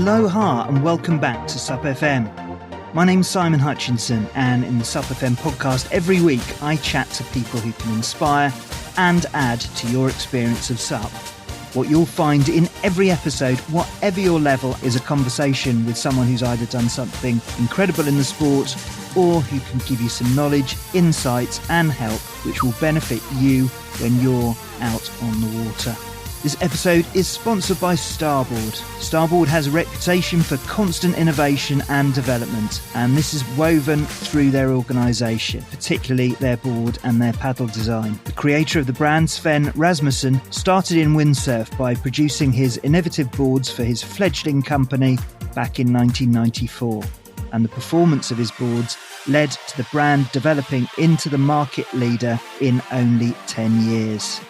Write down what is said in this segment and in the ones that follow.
Aloha and welcome back to SUP FM. My name's Simon Hutchinson, and in the SUP FM podcast every week I chat to people who can inspire and add to your experience of SUP. What you'll find in every episode, whatever your level, is a conversation with someone who's either done something incredible in the sport or who can give you some knowledge, insights and help which will benefit you when you're out on the water. This episode is sponsored by Starboard. Starboard has a reputation for constant innovation and development, and this is woven through their organisation, particularly their board and their paddle design. The creator of the brand, Sven Rasmussen, started in windsurf by producing his innovative boards for his fledgling company back in 1994. And the performance of his boards led to the brand developing into the market leader in only 10 years.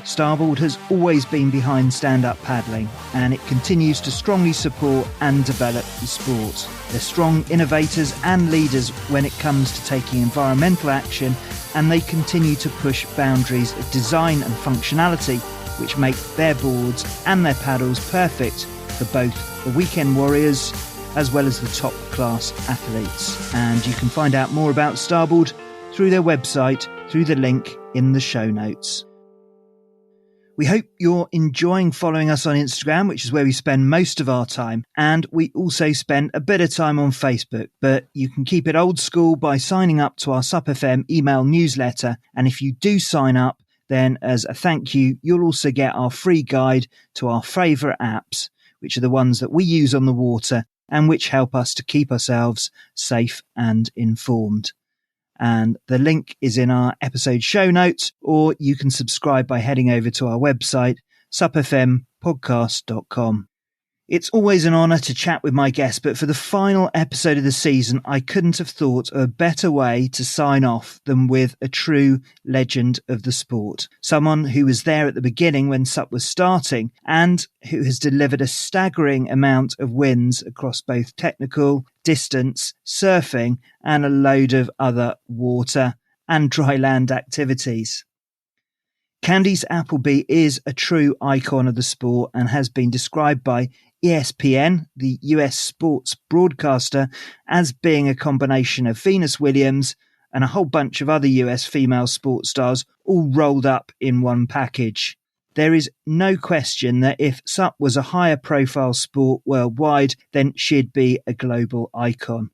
Starboard has always been behind stand-up paddling, and it continues to strongly support and develop the sport. They're strong innovators and leaders when it comes to taking environmental action, and they continue to push boundaries of design and functionality, which make their boards and their paddles perfect for both the weekend warriors as well as the top-class athletes. And you can find out more about Starboard through their website, through the link in the show notes. We hope you're enjoying following us on Instagram, which is where we spend most of our time. And we also spend a bit of time on Facebook, but you can keep it old school by signing up to our SUP FM email newsletter. And if you do sign up, then as a thank you, you'll also get our free guide to our favourite apps, which are the ones that we use on the water and which help us to keep ourselves safe and informed. And the link is in our episode show notes, or you can subscribe by heading over to our website, supfmpodcast.com. It's always an honour to chat with my guests, but for the final episode of the season, I couldn't have thought of a better way to sign off than with a true legend of the sport. Someone who was there at the beginning when SUP was starting and who has delivered a staggering amount of wins across both technical, distance, surfing and a load of other water and dry land activities. Candice Appleby is a true icon of the sport and has been described by ESPN, the US sports broadcaster, as being a combination of Venus Williams and a whole bunch of other US female sports stars all rolled up in one package. There is no question that if SUP was a higher profile sport worldwide, then she'd be a global icon.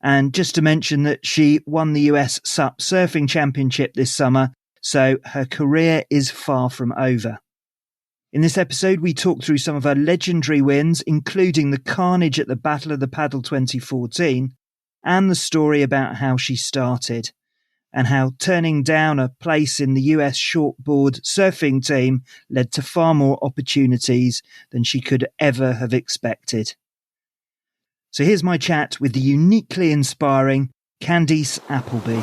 And just to mention that she won the US SUP Surfing Championship this summer, so her career is far from over. In this episode, we talk through some of her legendary wins, including the carnage at the Battle of the Paddle 2014, and the story about how she started, and how turning down a place in the US shortboard surfing team led to far more opportunities than she could ever have expected. So here's my chat with the uniquely inspiring Candice Appleby.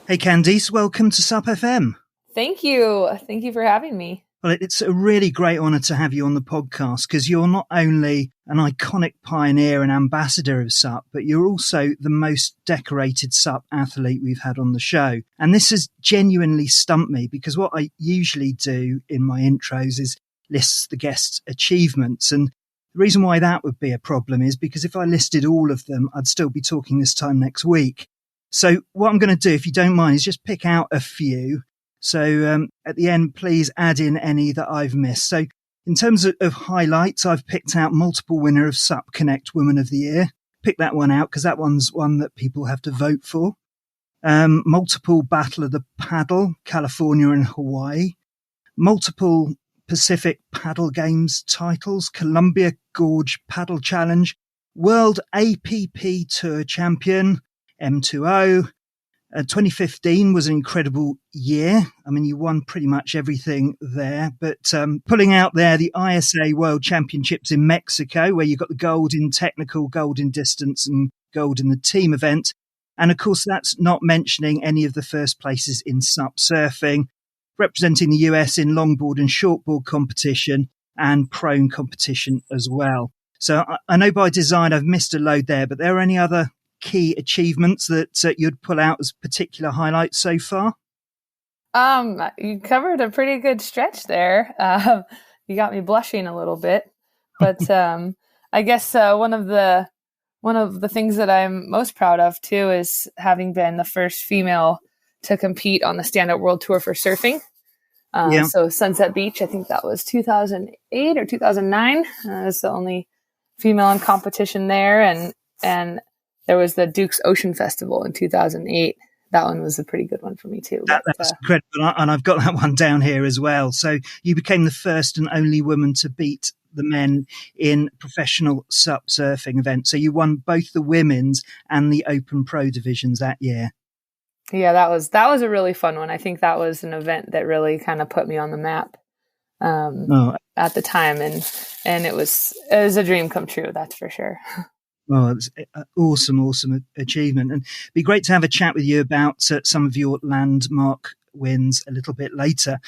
Hey Candice, welcome to SUP FM. Thank you. Thank you for having me. Well, it's a really great honour to have you on the podcast because you're not only an iconic pioneer and ambassador of SUP, but you're also the most decorated SUP athlete we've had on the show. And this has genuinely stumped me because what I usually do in my intros is list the guests' achievements. And the reason why that would be a problem is because if I listed all of them, I'd still be talking this time next week. So what I'm going to do, if you don't mind, is just pick out a few. So at the end, please add in any that I've missed. So in terms of highlights, I've picked out multiple winner of SUP Connect Woman of the Year. Pick that one out because that one's one that people have to vote for. Multiple Battle of the Paddle, California and Hawaii. Multiple Pacific Paddle Games titles, Columbia Gorge Paddle Challenge, World APP Tour Champion, M2O. 2015 was an incredible year. I mean, you won pretty much everything there, but pulling out there the ISA World Championships in Mexico, where you got the gold in technical, gold in distance and gold in the team event. And of course, that's not mentioning any of the first places in SUP surfing, representing the US in longboard and shortboard competition and prone competition as well. So I know by design I've missed a load there, but there are any other key achievements that you'd pull out as particular highlights so far? You covered a pretty good stretch there. You got me blushing a little bit. But I guess one of the things that I'm most proud of too is having been the first female to compete on the Stand Up World Tour for surfing. So Sunset Beach, I think that was 2008 or 2009. I was the only female in competition there, and there was the Duke's Ocean Festival in 2008. That one was a pretty good one for me too. That's incredible, and I've got that one down here as well. So you became the first and only woman to beat the men in professional SUP surfing events. So you won both the women's and the Open Pro divisions that year. Yeah, that was a really fun one. I think that was an event that really kind of put me on the map at the time, and it was a dream come true. That's for sure. Oh, it's an awesome achievement. And it'd be great to have a chat with you about some of your landmark wins a little bit later.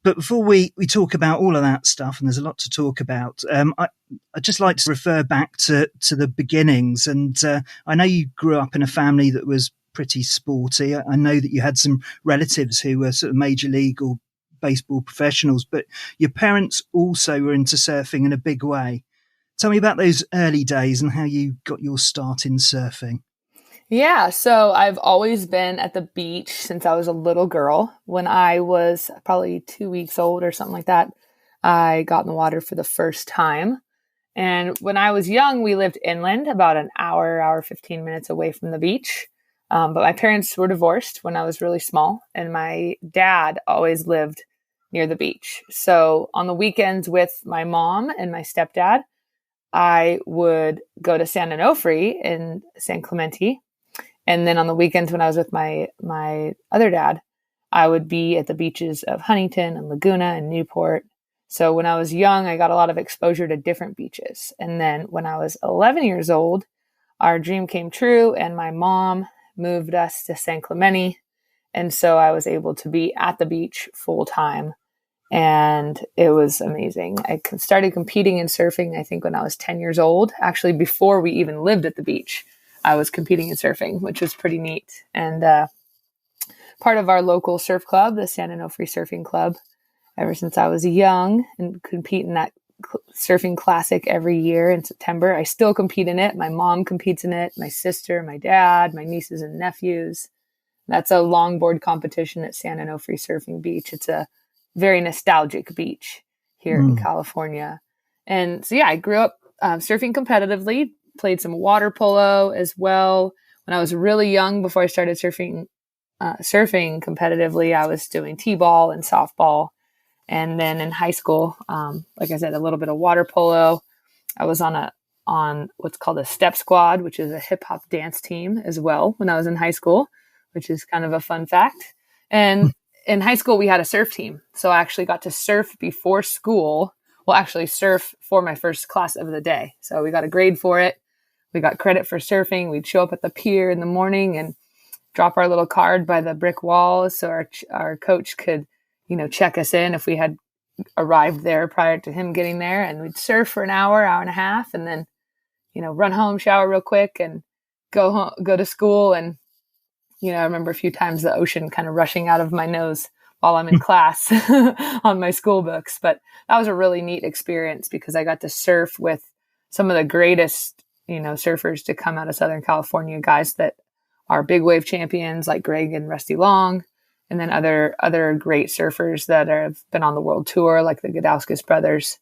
But before we talk about all of that stuff, and there's a lot to talk about, I'd just like to refer back to the beginnings. And I know you grew up in a family that was pretty sporty. I know that you had some relatives who were sort of major league or baseball professionals, but your parents also were into surfing in a big way. Tell me about those early days and how you got your start in surfing. Yeah, so I've always been at the beach since I was a little girl. When I was probably 2 weeks old or something like that, I got in the water for the first time. And when I was young, we lived inland, about an hour 15 minutes away from the beach. But my parents were divorced when I was really small, and my dad always lived near the beach. So on the weekends with my mom and my stepdad, I would go to San Onofre in San Clemente. And then on the weekends when I was with my other dad, I would be at the beaches of Huntington and Laguna and Newport. So when I was young, I got a lot of exposure to different beaches. And then when I was 11 years old, our dream came true, and my mom moved us to San Clemente. And so I was able to be at the beach full time. And it was amazing. I started competing in surfing, I think, when I was 10 years old. Actually, before we even lived at the beach, I was competing in surfing, which was pretty neat. And part of our local surf club, the San Onofre Surfing Club, ever since I was young, and compete in that surfing classic every year in September. I still compete in it. My mom competes in it. My sister, my dad, my nieces and nephews. That's a longboard competition at San Onofre Surfing Beach. It's a very nostalgic beach here in California. And so, yeah, I grew up surfing competitively, played some water polo as well. When I was really young, before I started surfing competitively, I was doing t-ball and softball. And then in high school, like I said, a little bit of water polo. I was on what's called a step squad, which is a hip hop dance team as well when I was in high school, which is kind of a fun fact. And in high school, we had a surf team. So I actually got to surf before school. Well, actually surf for my first class of the day. So we got a grade for it. We got credit for surfing. We'd show up at the pier in the morning and drop our little card by the brick wall so our coach could, check us in if we had arrived there prior to him getting there. And we'd surf for an hour and a half, and then, run home, shower real quick, and go to school. And I remember a few times the ocean kind of rushing out of my nose while I'm in class on my school books. But that was a really neat experience because I got to surf with some of the greatest, surfers to come out of Southern California, guys that are big wave champions like Greg and Rusty Long, and then other great surfers that have been on the world tour like the Gudauskas brothers.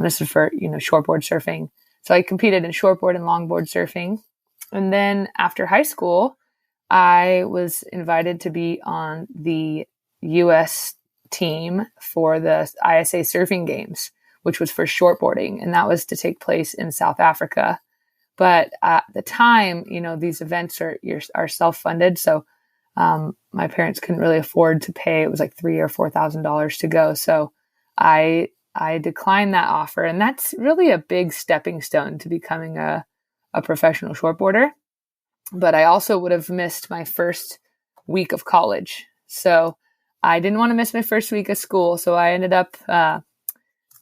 This is for, shortboard surfing. So I competed in shortboard and longboard surfing. And then after high school, I was invited to be on the U.S. team for the ISA Surfing Games, which was for shortboarding. And that was to take place in South Africa. But at the time, these events are self-funded. So my parents couldn't really afford to pay. It was like $3,000 or $4,000 to go. So I declined that offer. And that's really a big stepping stone to becoming a professional shortboarder. But I also would have missed my first week of college. So I didn't want to miss my first week of school. So I ended up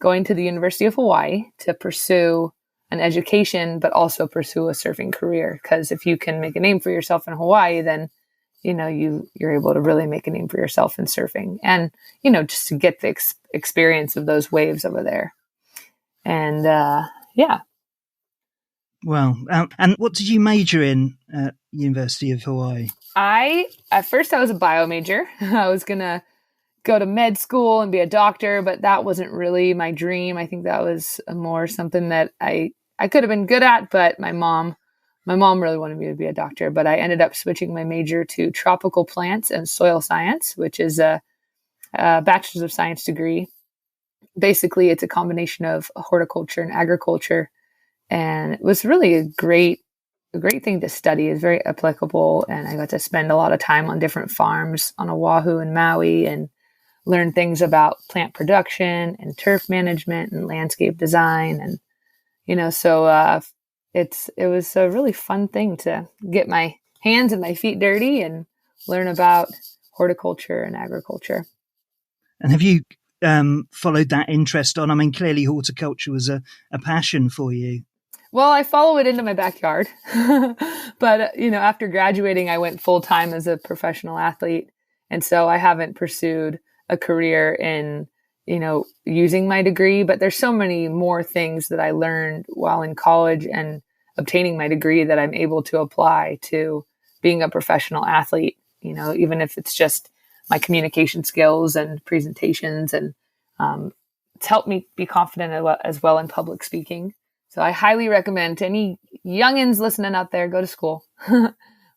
going to the University of Hawaii to pursue an education, but also pursue a surfing career. Because if you can make a name for yourself in Hawaii, then, you're able to really make a name for yourself in surfing. And, just to get the experience of those waves over there. And Yeah. Well, and what did you major in at University of Hawaii? At first I was a bio major. I was going to go to med school and be a doctor, but that wasn't really my dream. I think that was more something that I could have been good at, but my mom really wanted me to be a doctor, but I ended up switching my major to tropical plants and soil science, which is a bachelor's of science degree. Basically, it's a combination of horticulture and agriculture. And it was really a great thing to study. It's very applicable. And I got to spend a lot of time on different farms on Oahu and Maui and learn things about plant production and turf management and landscape design. And, so it was a really fun thing to get my hands and my feet dirty and learn about horticulture and agriculture. And have you followed that interest on? I mean, clearly horticulture was a passion for you. Well, I follow it into my backyard. But, after graduating, I went full time as a professional athlete. And so I haven't pursued a career in, using my degree. But there's so many more things that I learned while in college and obtaining my degree that I'm able to apply to being a professional athlete, even if it's just my communication skills and presentations. And it's helped me be confident as well in public speaking. So I highly recommend to any youngins listening out there, go to school,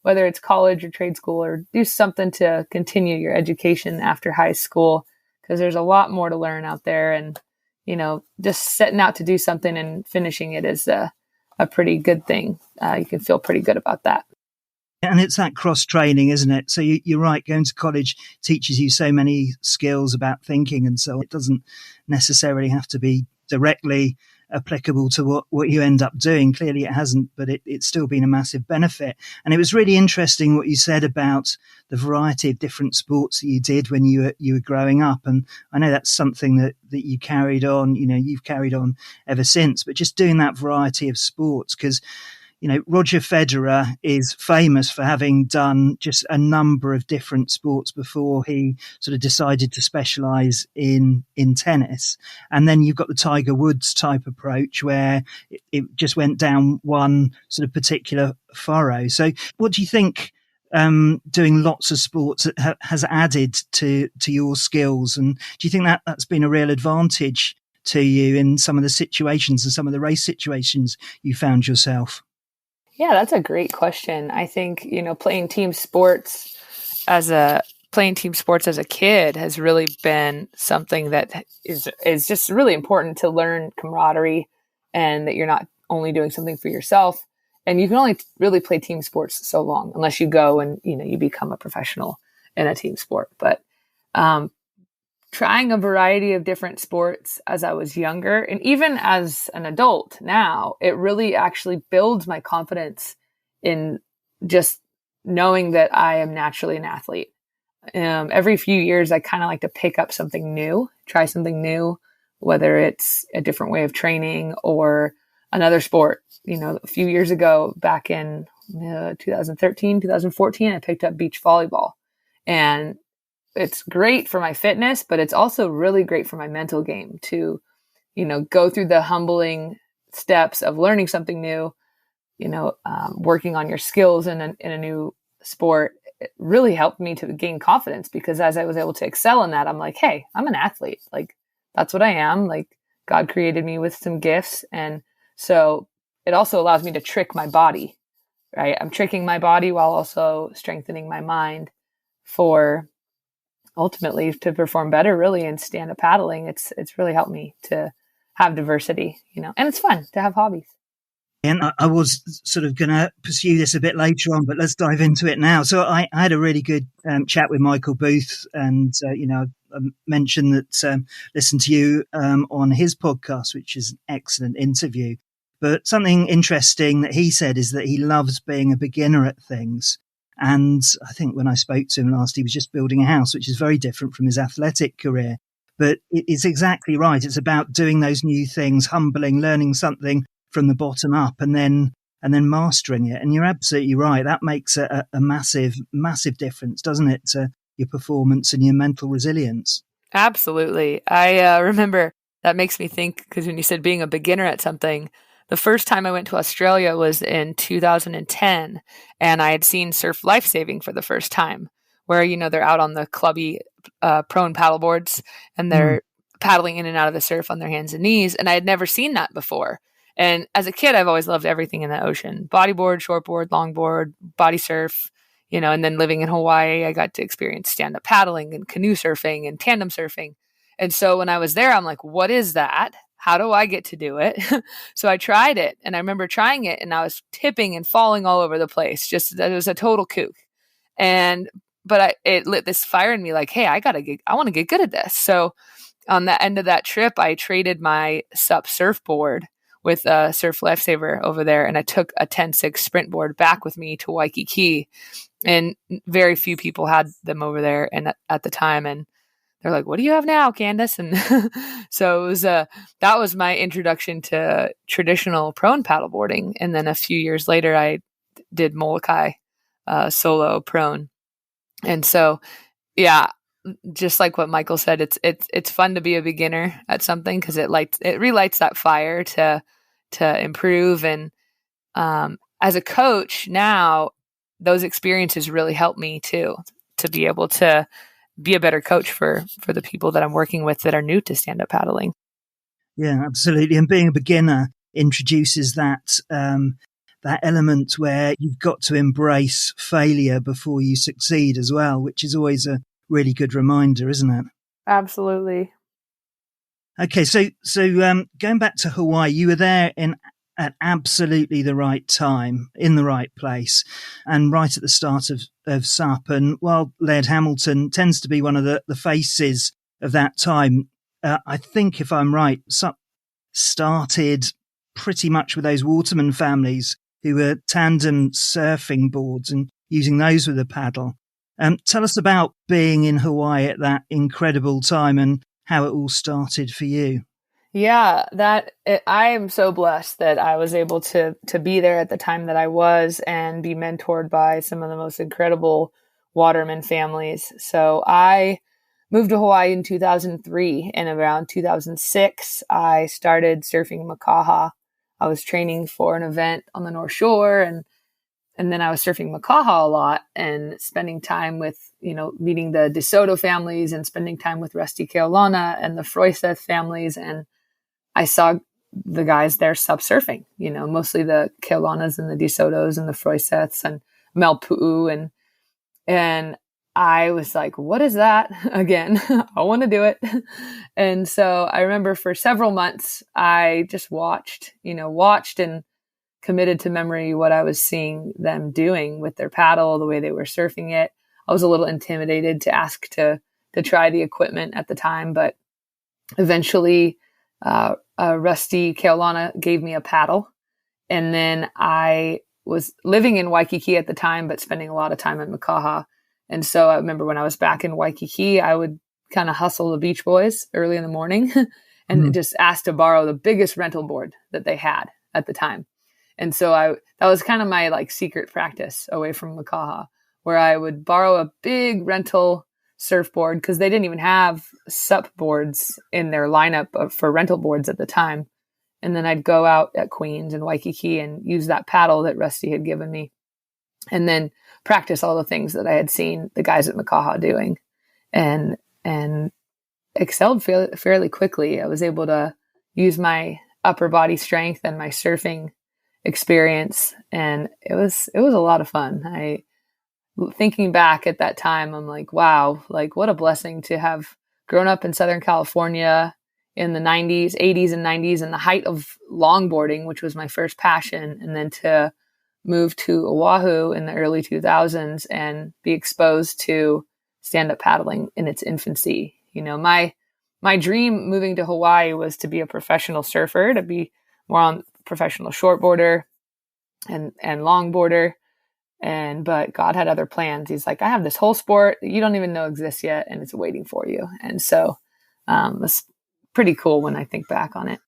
whether it's college or trade school, or do something to continue your education after high school, because there's a lot more to learn out there. And, just setting out to do something and finishing it is a pretty good thing. You can feel pretty good about that. And it's that cross training, isn't it? So you're right. Going to college teaches you so many skills about thinking. And so it doesn't necessarily have to be directly applicable to what you end up doing. Clearly it hasn't, but it's still been a massive benefit. And it was really interesting what you said about the variety of different sports that you did when you were growing up. And I know that's something that you carried on, you've carried on ever since, but just doing that variety of sports, because Roger Federer is famous for having done just a number of different sports before he sort of decided to specialize in tennis. And then you've got the Tiger Woods type approach where it just went down one sort of particular furrow. So what do you think doing lots of sports has added to your skills? And do you think that's been a real advantage to you in some of the situations and some of the race situations you found yourself? Yeah, that's a great question. I think, playing team sports as a kid has really been something that is just really important to learn camaraderie, and that you're not only doing something for yourself. And you can only really play team sports so long unless you go and, you become a professional in a team sport. But trying a variety of different sports as I was younger, and even as an adult now, it really actually builds my confidence in just knowing that I am naturally an athlete. Every few years, I kind of like to pick up something new, try something new, whether it's a different way of training or another sport. A few years ago, back in 2013, 2014, I picked up beach volleyball. And it's great for my fitness, but it's also really great for my mental game to, go through the humbling steps of learning something new, working on your skills in a new sport. It really helped me to gain confidence, because as I was able to excel in that, I'm like, hey, I'm an athlete. Like, that's what I am. Like, God created me with some gifts. And so it also allows me to trick my body, right? I'm tricking my body while also strengthening my mind for ultimately to perform better, really, in stand-up paddling. It's really helped me to have diversity, and it's fun to have hobbies. And I was sort of going to pursue this a bit later on, but let's dive into it now. So I had a really good chat with Michael Booth, and, I mentioned that listen to you on his podcast, which is an excellent interview. But something interesting that he said is that he loves being a beginner at things. And I think when I spoke to him last, he was just building a house, which is very different from his athletic career. But it's exactly right. It's about doing those new things, humbling, learning something from the bottom up, and then mastering it. And you're absolutely right. That makes a massive, massive difference, doesn't it, to your performance and your mental resilience? Absolutely. I remember that makes me think, because when you said being a beginner at something, the first time I went to Australia was in 2010, and I had seen surf lifesaving for the first time, where, they're out on the clubby prone paddle boards and they're paddling in and out of the surf on their hands and knees. And I had never seen that before. And as a kid, I've always loved everything in the ocean: bodyboard, shortboard, longboard, body surf, and then living in Hawaii, I got to experience stand-up paddling and canoe surfing and tandem surfing. And so when I was there, I'm like, what is that? How do I get to do it? So I tried it, and I remember trying it, and I was tipping and falling all over the place. Just, it was a total kook. But it lit this fire in me, like, hey, I want to get good at this. So on the end of that trip, I traded my SUP surfboard with a Surf Lifesaver over there, and I took a 10.6 sprint board back with me to Waikiki. And very few people had them over there and at the time. And they're like, what do you have now, Candice? And so it was that was my introduction to traditional prone paddleboarding. And then a few years later, I did Molokai solo prone. And so, yeah, just like what Michael said, it's fun to be a beginner at something, because it relights that fire to improve. And as a coach now, those experiences really help me too, to be able to be a better coach for the people that I'm working with that are new to stand-up paddling. Yeah, absolutely. And being a beginner introduces that that element where you've got to embrace failure before you succeed as well, which is always a really good reminder, isn't it? Absolutely. Okay, so going back to Hawaii, you were there at absolutely the right time, in the right place, and right at the start of SUP. And while Laird Hamilton tends to be one of the faces of that time, I think, if I'm right, SUP started pretty much with those waterman families who were tandem surfing boards and using those with a paddle. Tell us about being in Hawaii at that incredible time and how it all started for you. Yeah, I am so blessed that I was able to be there at the time that I was and be mentored by some of the most incredible waterman families. So I moved to Hawaii in 2003, and around 2006, I started surfing Makaha. I was training for an event on the North Shore, and then I was surfing Makaha a lot and spending time with, meeting the DeSoto families and spending time with Rusty Keaulana and the Froiseth families. And I saw the guys there SUP surfing, mostly the Keaulanas and the DeSotos and the Froiseths and Melpu'u. And I was like, what is that? Again, I want to do it. And so I remember for several months, I just watched and committed to memory what I was seeing them doing with their paddle, the way they were surfing it. I was a little intimidated to ask to try the equipment at the time, but eventually Rusty Keaulana gave me a paddle. And then I was living in Waikiki at the time, but spending a lot of time at Makaha. And so I remember when I was back in Waikiki, I would kind of hustle the beach boys early in the morning and just ask to borrow the biggest rental board that they had at the time. And so that was kind of my secret practice away from Makaha, where I would borrow a big rental surfboard, because they didn't even have SUP boards in their lineup for rental boards at the time. And then I'd go out at Queens and Waikiki and use that paddle that Rusty had given me, and then practice all the things that I had seen the guys at Makaha doing, and excelled fairly quickly. I was able to use my upper body strength and my surfing experience, and it was a lot of fun. Thinking back at that time, I'm like, wow, what a blessing to have grown up in Southern California in the 80s and 90s, in the height of longboarding, which was my first passion, and then to move to Oahu in the early 2000s and be exposed to stand-up paddling in its infancy. My dream moving to Hawaii was to be a professional surfer, to be more on professional shortboarder and longboarder. But God had other plans. He's like, I have this whole sport that you don't even know exists yet, and it's waiting for you. And so it's pretty cool when I think back on it.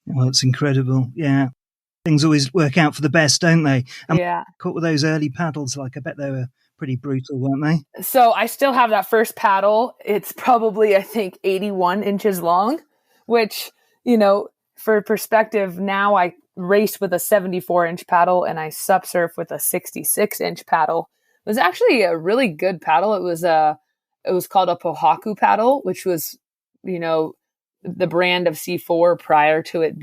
Well, it's incredible. Yeah. Things always work out for the best, don't they? And yeah. Caught with those early paddles, I bet they were pretty brutal, weren't they? So I still have that first paddle. It's probably, I think, 81 inches long, which, for perspective, now I raced with a 74-inch paddle and I sup surf with a 66-inch paddle. It was actually a really good paddle. It was called a Pohaku paddle, which was, the brand of C4 prior to it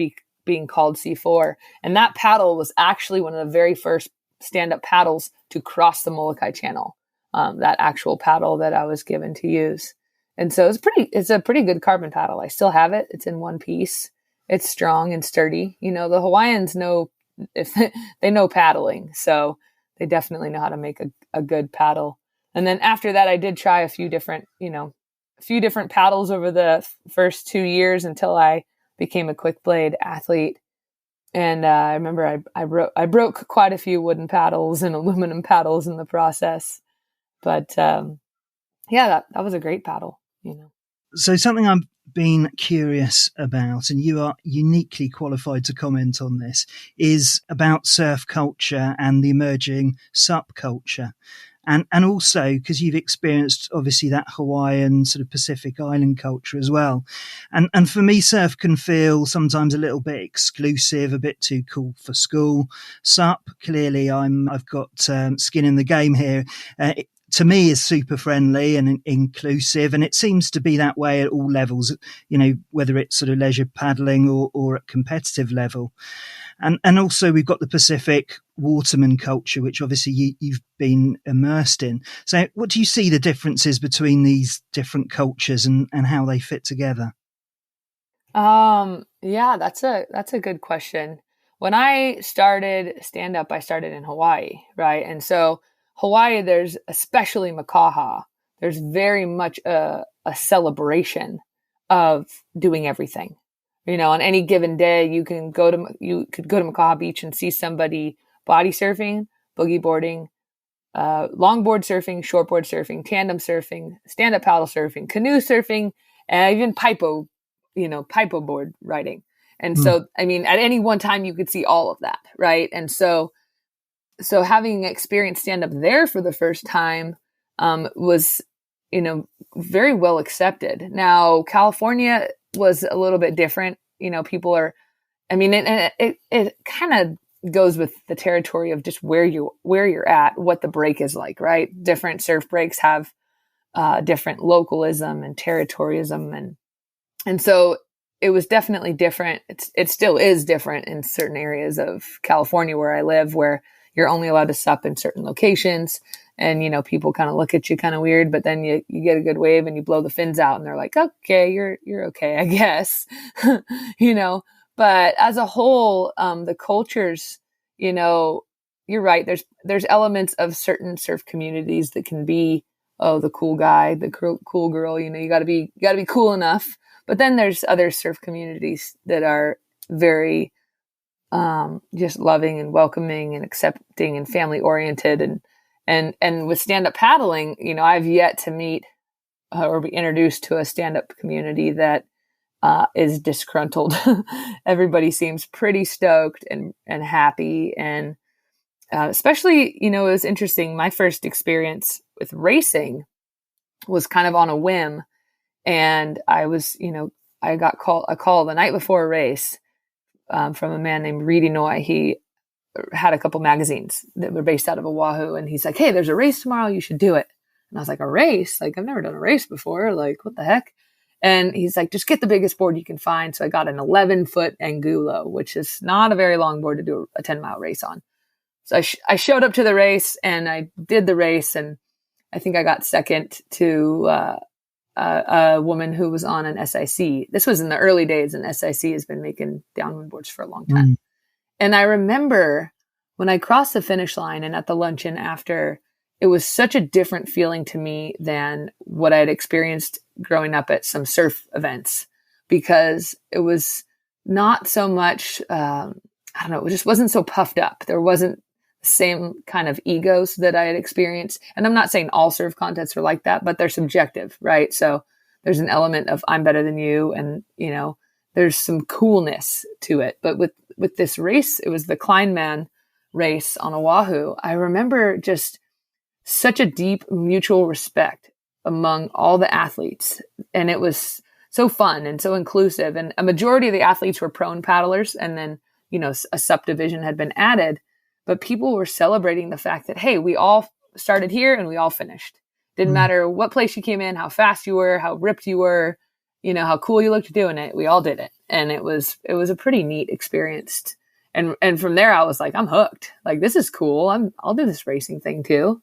being called C4. And that paddle was actually one of the very first stand-up paddles to cross the Molokai Channel. That actual paddle that I was given to use. And so it's a pretty good carbon paddle. I still have it. It's in one piece. It's strong and sturdy. The Hawaiians know they know paddling. So they definitely know how to make a good paddle. And then after that, I did try a few different paddles over the first 2 years until I became a quick blade athlete. And I remember I broke quite a few wooden paddles and aluminum paddles in the process. But that was a great paddle. So something I've been curious about, and you are uniquely qualified to comment on this, is about surf culture and the emerging sup culture. And also because you've experienced obviously that Hawaiian sort of Pacific Island culture as well. And for me, surf can feel sometimes a little bit exclusive, a bit too cool for school. Sup, clearly I've got skin in the game here. To me is super friendly and inclusive, and it seems to be that way at all levels, whether it's sort of leisure paddling or at competitive level. And also we've got the Pacific waterman culture, which obviously you've been immersed in. So what do you see the differences between these different cultures and how they fit together? That's a good question. When I started stand up, I started in Hawaii, right? And so Hawaii, there's especially Makaha. There's very much a celebration of doing everything. On any given day, you could go to Makaha Beach and see somebody body surfing, boogie boarding, longboard surfing, shortboard surfing, tandem surfing, stand-up paddle surfing, canoe surfing, and even paipo board riding. And so, at any one time, you could see all of that, right? And so having experienced stand-up there for the first time was, very well accepted. Now, California was a little bit different. People are, and it kind of goes with the territory of just where you're at, what the break is like, right? Different surf breaks have different localism and territorialism. And so it was definitely different. It still is different in certain areas of California where I live, where you're only allowed to sup in certain locations, and people kind of look at you kind of weird, but then you get a good wave and you blow the fins out and they're like, okay, you're okay, I guess. But as a whole, the cultures, you're right. There's elements of certain surf communities that can be, the cool guy, the cool girl, you gotta be cool enough. But then there's other surf communities that are very, just loving and welcoming and accepting and family oriented. And with stand-up paddling, I've yet to meet or be introduced to a stand-up community that is disgruntled. Everybody seems pretty stoked and happy. And especially, it was interesting. My first experience with racing was kind of on a whim. And I was, I got a call the night before a race from a man named Reedy Noy. He had a couple magazines that were based out of Oahu. And he's like, hey, there's a race tomorrow. You should do it. And I was like, a race? Like, I've never done a race before. Like, what the heck? And he's like, just get the biggest board you can find. So I got an 11-foot Angulo, which is not a very long board to do a 10-mile race on. So I showed up to the race and I did the race. And I think I got second to a woman who was on an SIC. This was in the early days, and SIC has been making downwind boards for a long time. And I remember when I crossed the finish line and at the luncheon after, it was such a different feeling to me than what I had experienced growing up at some surf events, because it was not so much, it just wasn't so puffed up. There wasn't the same kind of egos that I had experienced. And I'm not saying all surf contests are like that, but they're subjective, right? So there's an element of I'm better than you. And, there's some coolness to it. But with this race, it was the Kleinman race on Oahu. I remember just such a deep mutual respect among all the athletes. And it was so fun and so inclusive. And a majority of the athletes were prone paddlers. And then a subdivision had been added, but people were celebrating the fact that, hey, we all started here and we all finished. Didn't matter what place you came in, how fast you were, how ripped you were, how cool you looked doing it. We all did it. And it was a pretty neat experience. And from there I was like, I'm hooked. Like, this is cool. I'll do this racing thing too,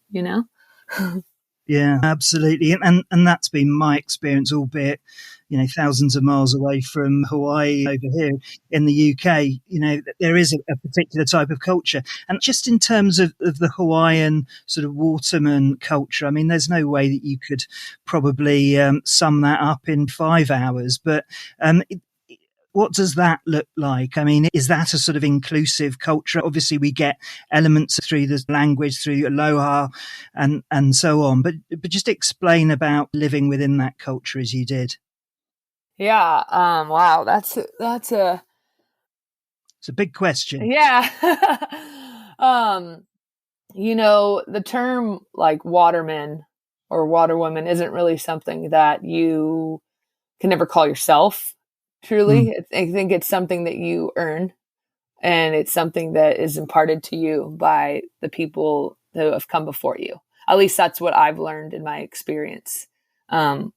Yeah, absolutely. And that's been my experience, albeit, thousands of miles away from Hawaii over here in the UK. There is a particular type of culture. And just in terms of the Hawaiian sort of waterman culture, I mean, there's no way that you could probably sum that up in 5 hours. But what does that look like? I mean, is that a sort of inclusive culture? Obviously, we get elements through the language, through aloha and so on. But just explain about living within that culture as you did. Yeah. Wow. That's It's a big question. Yeah. The term like waterman or waterwoman isn't really something that you can never call yourself. Truly, I think it's something that you earn, and it's something that is imparted to you by the people who have come before you. At least that's what I've learned in my experience. And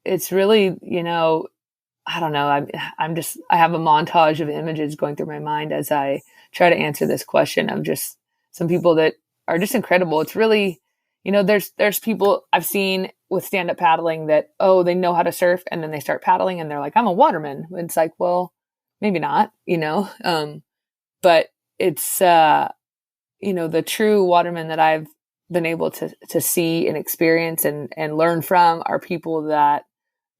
it's really, I don't know. I have a montage of images going through my mind as I try to answer this question of just some people that are just incredible. It's really, there's people I've seen with stand-up paddling that, they know how to surf, and then they start paddling and they're like, I'm a waterman. It's like, well, maybe not, but it's, the true watermen that I've been able to see and experience and learn from are people that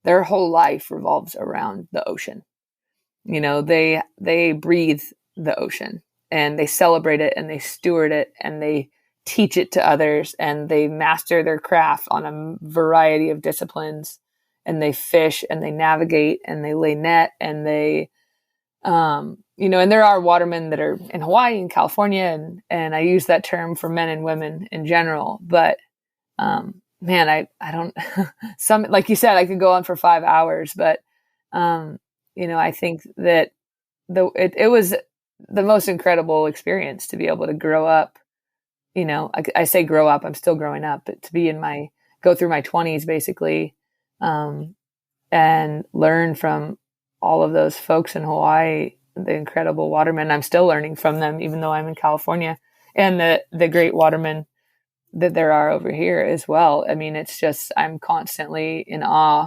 their whole life revolves around the ocean. They breathe the ocean, and they celebrate it, and they steward it, and they teach it to others, and they master their craft on a variety of disciplines, and they fish and they navigate and they lay net, and they, and there are watermen that are in Hawaii and California. And I use that term for men and women in general, but, man, I don't, like you said, I could go on for 5 hours, but, I think that it was the most incredible experience to be able to grow up. I say grow up, I'm still growing up, but to be go through my 20s basically, and learn from all of those folks in Hawaii, the incredible watermen. I'm still learning from them, even though I'm in California, and the great watermen that there are over here as well. I mean, it's just, I'm constantly in awe,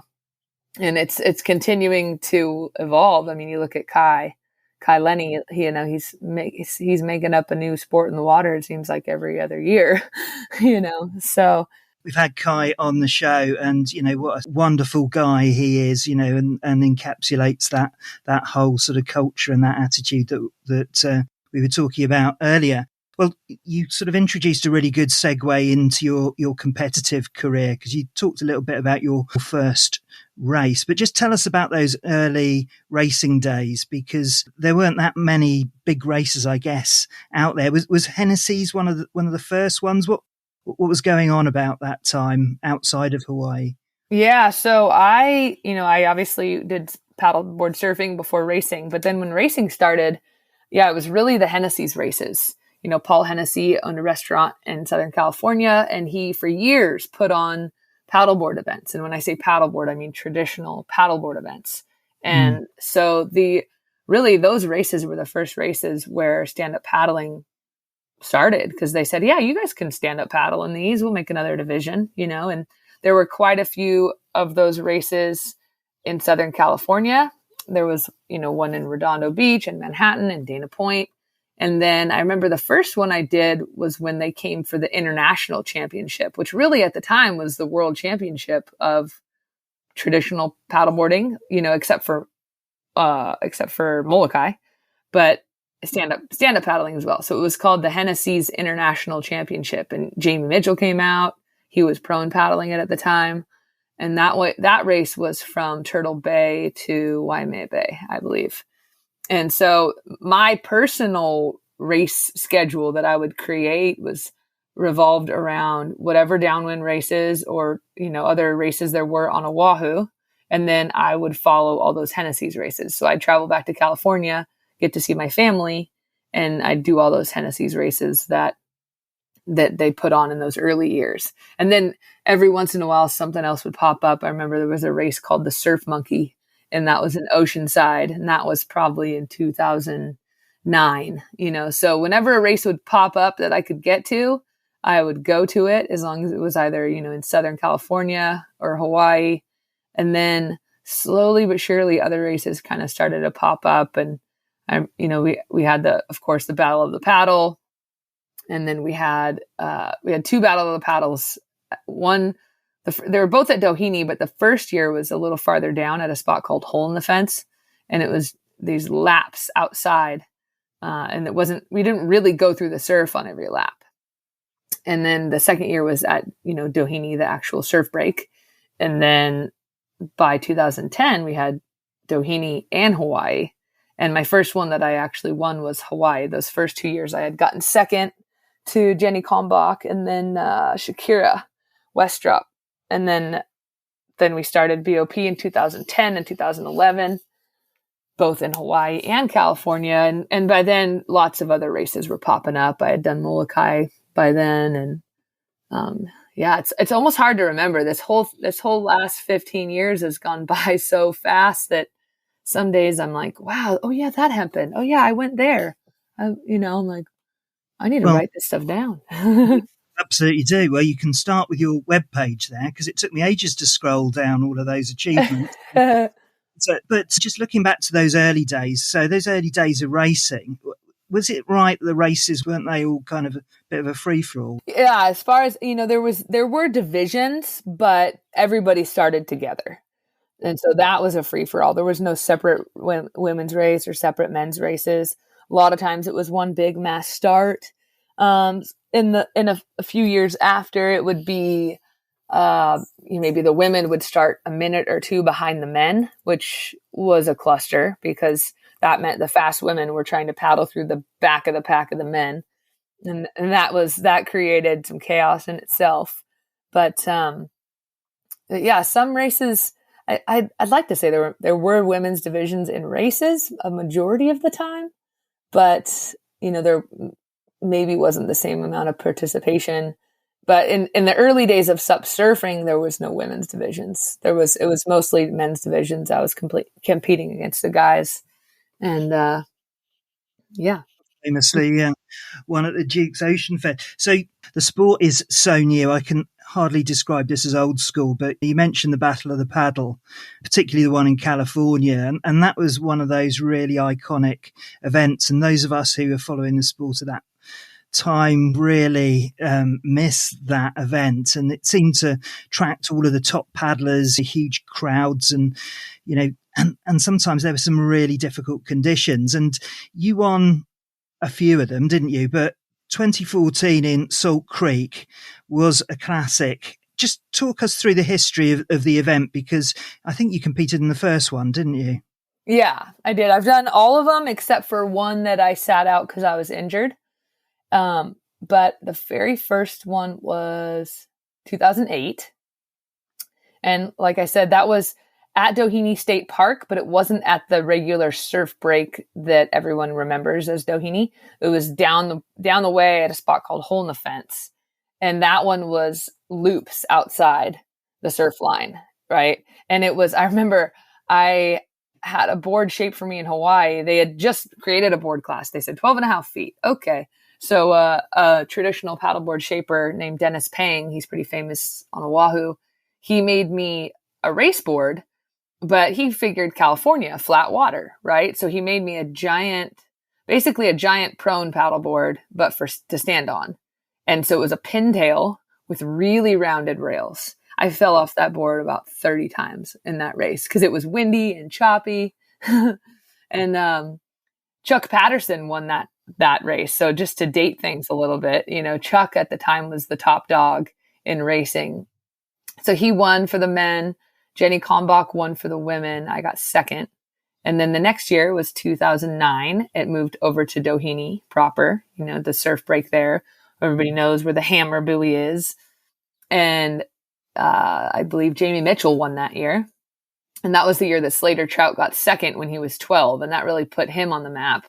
and it's continuing to evolve. I mean, you look at Kai Lenny, he's making up a new sport in the water. It seems like every other year, so. We've had Kai on the show, and what a wonderful guy he is, and encapsulates that whole sort of culture and that attitude that we were talking about earlier. Well, you sort of introduced a really good segue into your competitive career, because you talked a little bit about your first race, but just tell us about those early racing days, because there weren't that many big races, I guess, out there. Was Hennessy's one of the first ones? What was going on about that time outside of Hawaii? Yeah, so I obviously did paddleboard surfing before racing, but then when racing started, it was really the Hennessy's races. Paul Hennessy owned a restaurant in Southern California, and he for years put on paddleboard events. And when I say paddleboard, I mean traditional paddleboard events. And so those races were the first races where stand-up paddling started, because they said, yeah, you guys can stand up paddle in these. We'll make another division, and there were quite a few of those races in Southern California. There was, one in Redondo Beach and Manhattan and Dana Point. And then I remember the first one I did was when they came for the international championship, which really at the time was the world championship of traditional paddleboarding, except for Molokai, but stand up paddling as well. So it was called the Hennessy's International Championship, and Jamie Mitchell came out. He was prone paddling it at the time. And that race was from Turtle Bay to Waimea Bay, I believe. And so my personal race schedule that I would create was revolved around whatever downwind races or, other races there were on Oahu. And then I would follow all those Hennessy's races. So I'd travel back to California get to see my family. And I'd do all those Hennessy's races that they put on in those early years. And then every once in a while, something else would pop up. I remember there was a race called the Surf Monkey, and that was in Oceanside. And that was probably in 2009, so whenever a race would pop up that I could get to, I would go to it, as long as it was either, in Southern California or Hawaii. And then slowly but surely other races kind of started to pop up. And we had of course the Battle of the Paddle. And then we had two Battle of the Paddles. They were both at Doheny, but the first year was a little farther down at a spot called Hole in the Fence. And it was these laps outside. And we didn't really go through the surf on every lap. And then the second year was at, Doheny, the actual surf break. And then by 2010, we had Doheny and Hawaii. And my first one that I actually won was Hawaii. Those first 2 years, I had gotten second to Jenny Kalmbach and then Shakira Westrup. And then we started BOP in 2010 and 2011, both in Hawaii and California. And by then, lots of other races were popping up. I had done Molokai by then. And it's almost hard to remember. This whole last 15 years has gone by so fast that some days I'm like, wow, oh yeah, that happened. Oh yeah, I went there. I'm like, I need to write this stuff down. Absolutely do. Well, you can start with your webpage there, because it took me ages to scroll down all of those achievements. But just looking back to those early days, so those early days of racing, was it right, the races, weren't they all kind of a bit of a free-for-all? Yeah, as far as, there were divisions, but everybody started together. And so that was a free-for-all. There was no separate women's race or separate men's races. A lot of times it was one big mass start. In a few years after, it would be maybe the women would start a minute or two behind the men, which was a cluster, because that meant the fast women were trying to paddle through the back of the pack of the men. And that created some chaos in itself. But yeah, some races, I'd like to say there were women's divisions in races a majority of the time, but there maybe wasn't the same amount of participation. But in the early days of SUP surfing, there was no women's divisions. It was mostly men's divisions. I was competing against the guys, and famously won at the Duke's Ocean Fair. So the sport is so new, I can hardly describe this as old school, but you mentioned the Battle of the Paddle, particularly the one in California, and that was one of those really iconic events. And those of us who were following the sport at that time really missed that event, and it seemed to attract all of the top paddlers, huge crowds, and and sometimes there were some really difficult conditions, and you won a few of them, didn't you? But 2014 in Salt Creek was a classic. Just talk us through the history of the event, because I think you competed in the first one, didn't you? Yeah, I did. I've done all of them except for one that I sat out because I was injured. But the very first one was 2008. And like I said, that was at Doheny State Park, but it wasn't at the regular surf break that everyone remembers as Doheny. It was down the way at a spot called Hole in the Fence. And that one was loops outside the surf line, right? And I remember I had a board shaped for me in Hawaii. They had just created a board class. They said 12 and a half feet. Okay. So a traditional paddleboard shaper named Dennis Pang, he's pretty famous on Oahu, he made me a race board, but he figured California, flat water, right? So he made me basically a giant prone paddleboard, but to stand on. And so it was a pintail with really rounded rails. I fell off that board about 30 times in that race because it was windy and choppy. And Chuck Patterson won that race. So just to date things a little bit, Chuck at the time was the top dog in racing. So he won for the men. Jenny Kalmbach won for the women. I got second. And then the next year was 2009. It moved over to Doheny proper, the surf break there. Everybody knows where the hammer buoy is. And I believe Jamie Mitchell won that year. And that was the year that Slater Trout got second when he was 12. And that really put him on the map.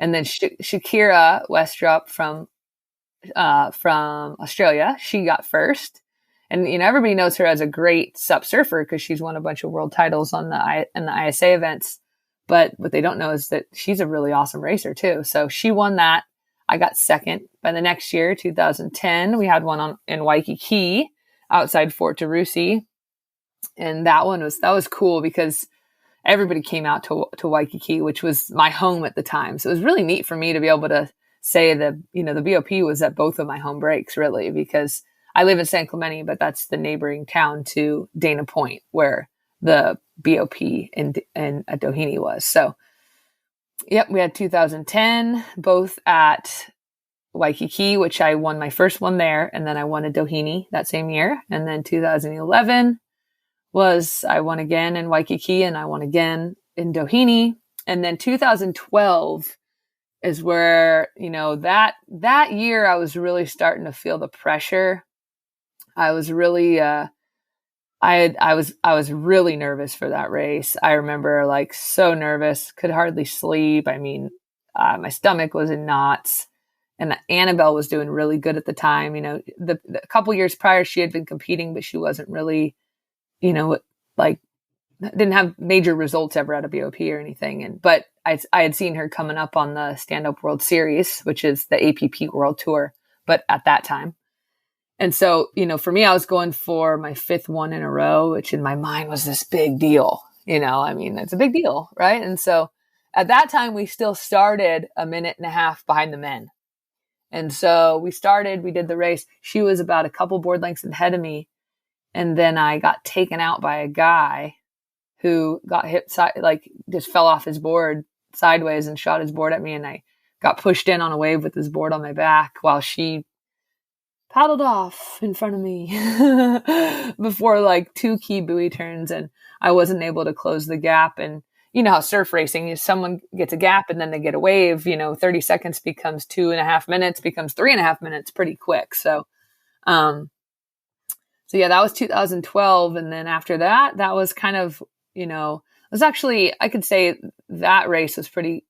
And then Shakira Westrup from Australia, she got first. And, everybody knows her as a great sup surfer because she's won a bunch of world titles in the ISA events. But what they don't know is that she's a really awesome racer too. So she won that. I got second. By the next year, 2010, we had one in Waikiki outside Fort Tarusi. And that was cool because everybody came out to Waikiki, which was my home at the time. So it was really neat for me to be able to say that, the BOP was at both of my home breaks, really, because I live in San Clemente, but that's the neighboring town to Dana Point, where the BOP at Doheny was. So, yep, we had 2010, both at Waikiki, which I won my first one there, and then I won at Doheny that same year. And then 2011 I won again in Waikiki, and I won again in Doheny. And then 2012 is where, that year I was really starting to feel the pressure. I was really, I was really nervous for that race. I remember so nervous, could hardly sleep. I mean, my stomach was in knots, and Annabelle was doing really good at the time. The couple years prior, she had been competing, but she wasn't really, didn't have major results ever out of BOP or anything. But I had seen her coming up on the Stand Up World Series, which is the APP World Tour, but at that time. And so, for me, I was going for my fifth one in a row, which in my mind was this big deal. It's a big deal, right? And so at that time, we still started a minute and a half behind the men. And so we did the race. She was about a couple board lengths ahead of me. And then I got taken out by a guy who got hit, just fell off his board sideways and shot his board at me. And I got pushed in on a wave with his board on my back while she paddled off in front of me before two key buoy turns. And I wasn't able to close the gap. And you know how surf racing is, someone gets a gap and then they get a wave, 30 seconds becomes 2.5 minutes, becomes 3.5 minutes pretty quick. So yeah, that was 2012. And then after that, that was kind of, it was actually, I could say that race was pretty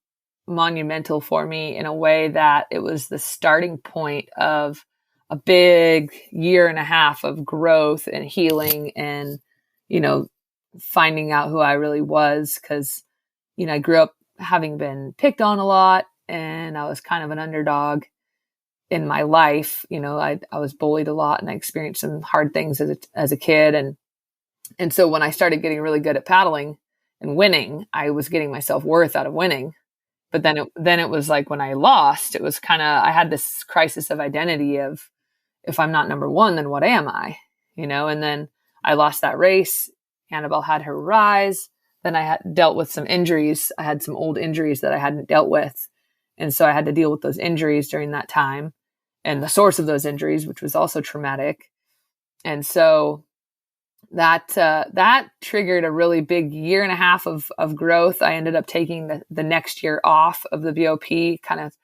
monumental for me in a way that it was the starting point of a big 1.5 years of growth and healing and, finding out who I really was. Cause, I grew up having been picked on a lot and I was kind of an underdog in my life. I was bullied a lot and I experienced some hard things as a kid. And so when I started getting really good at paddling and winning, I was getting my self-worth out of winning. But then it was like when I lost, it was I had this crisis of identity of, if I'm not number one, then what am I? And then I lost that race. Annabelle had her rise. Then I had dealt with some injuries. I had some old injuries that I hadn't dealt with. And so I had to deal with those injuries during that time and the source of those injuries, which was also traumatic. And so that triggered a really big 1.5 years of growth. I ended up taking the next year off of the BOP, kind of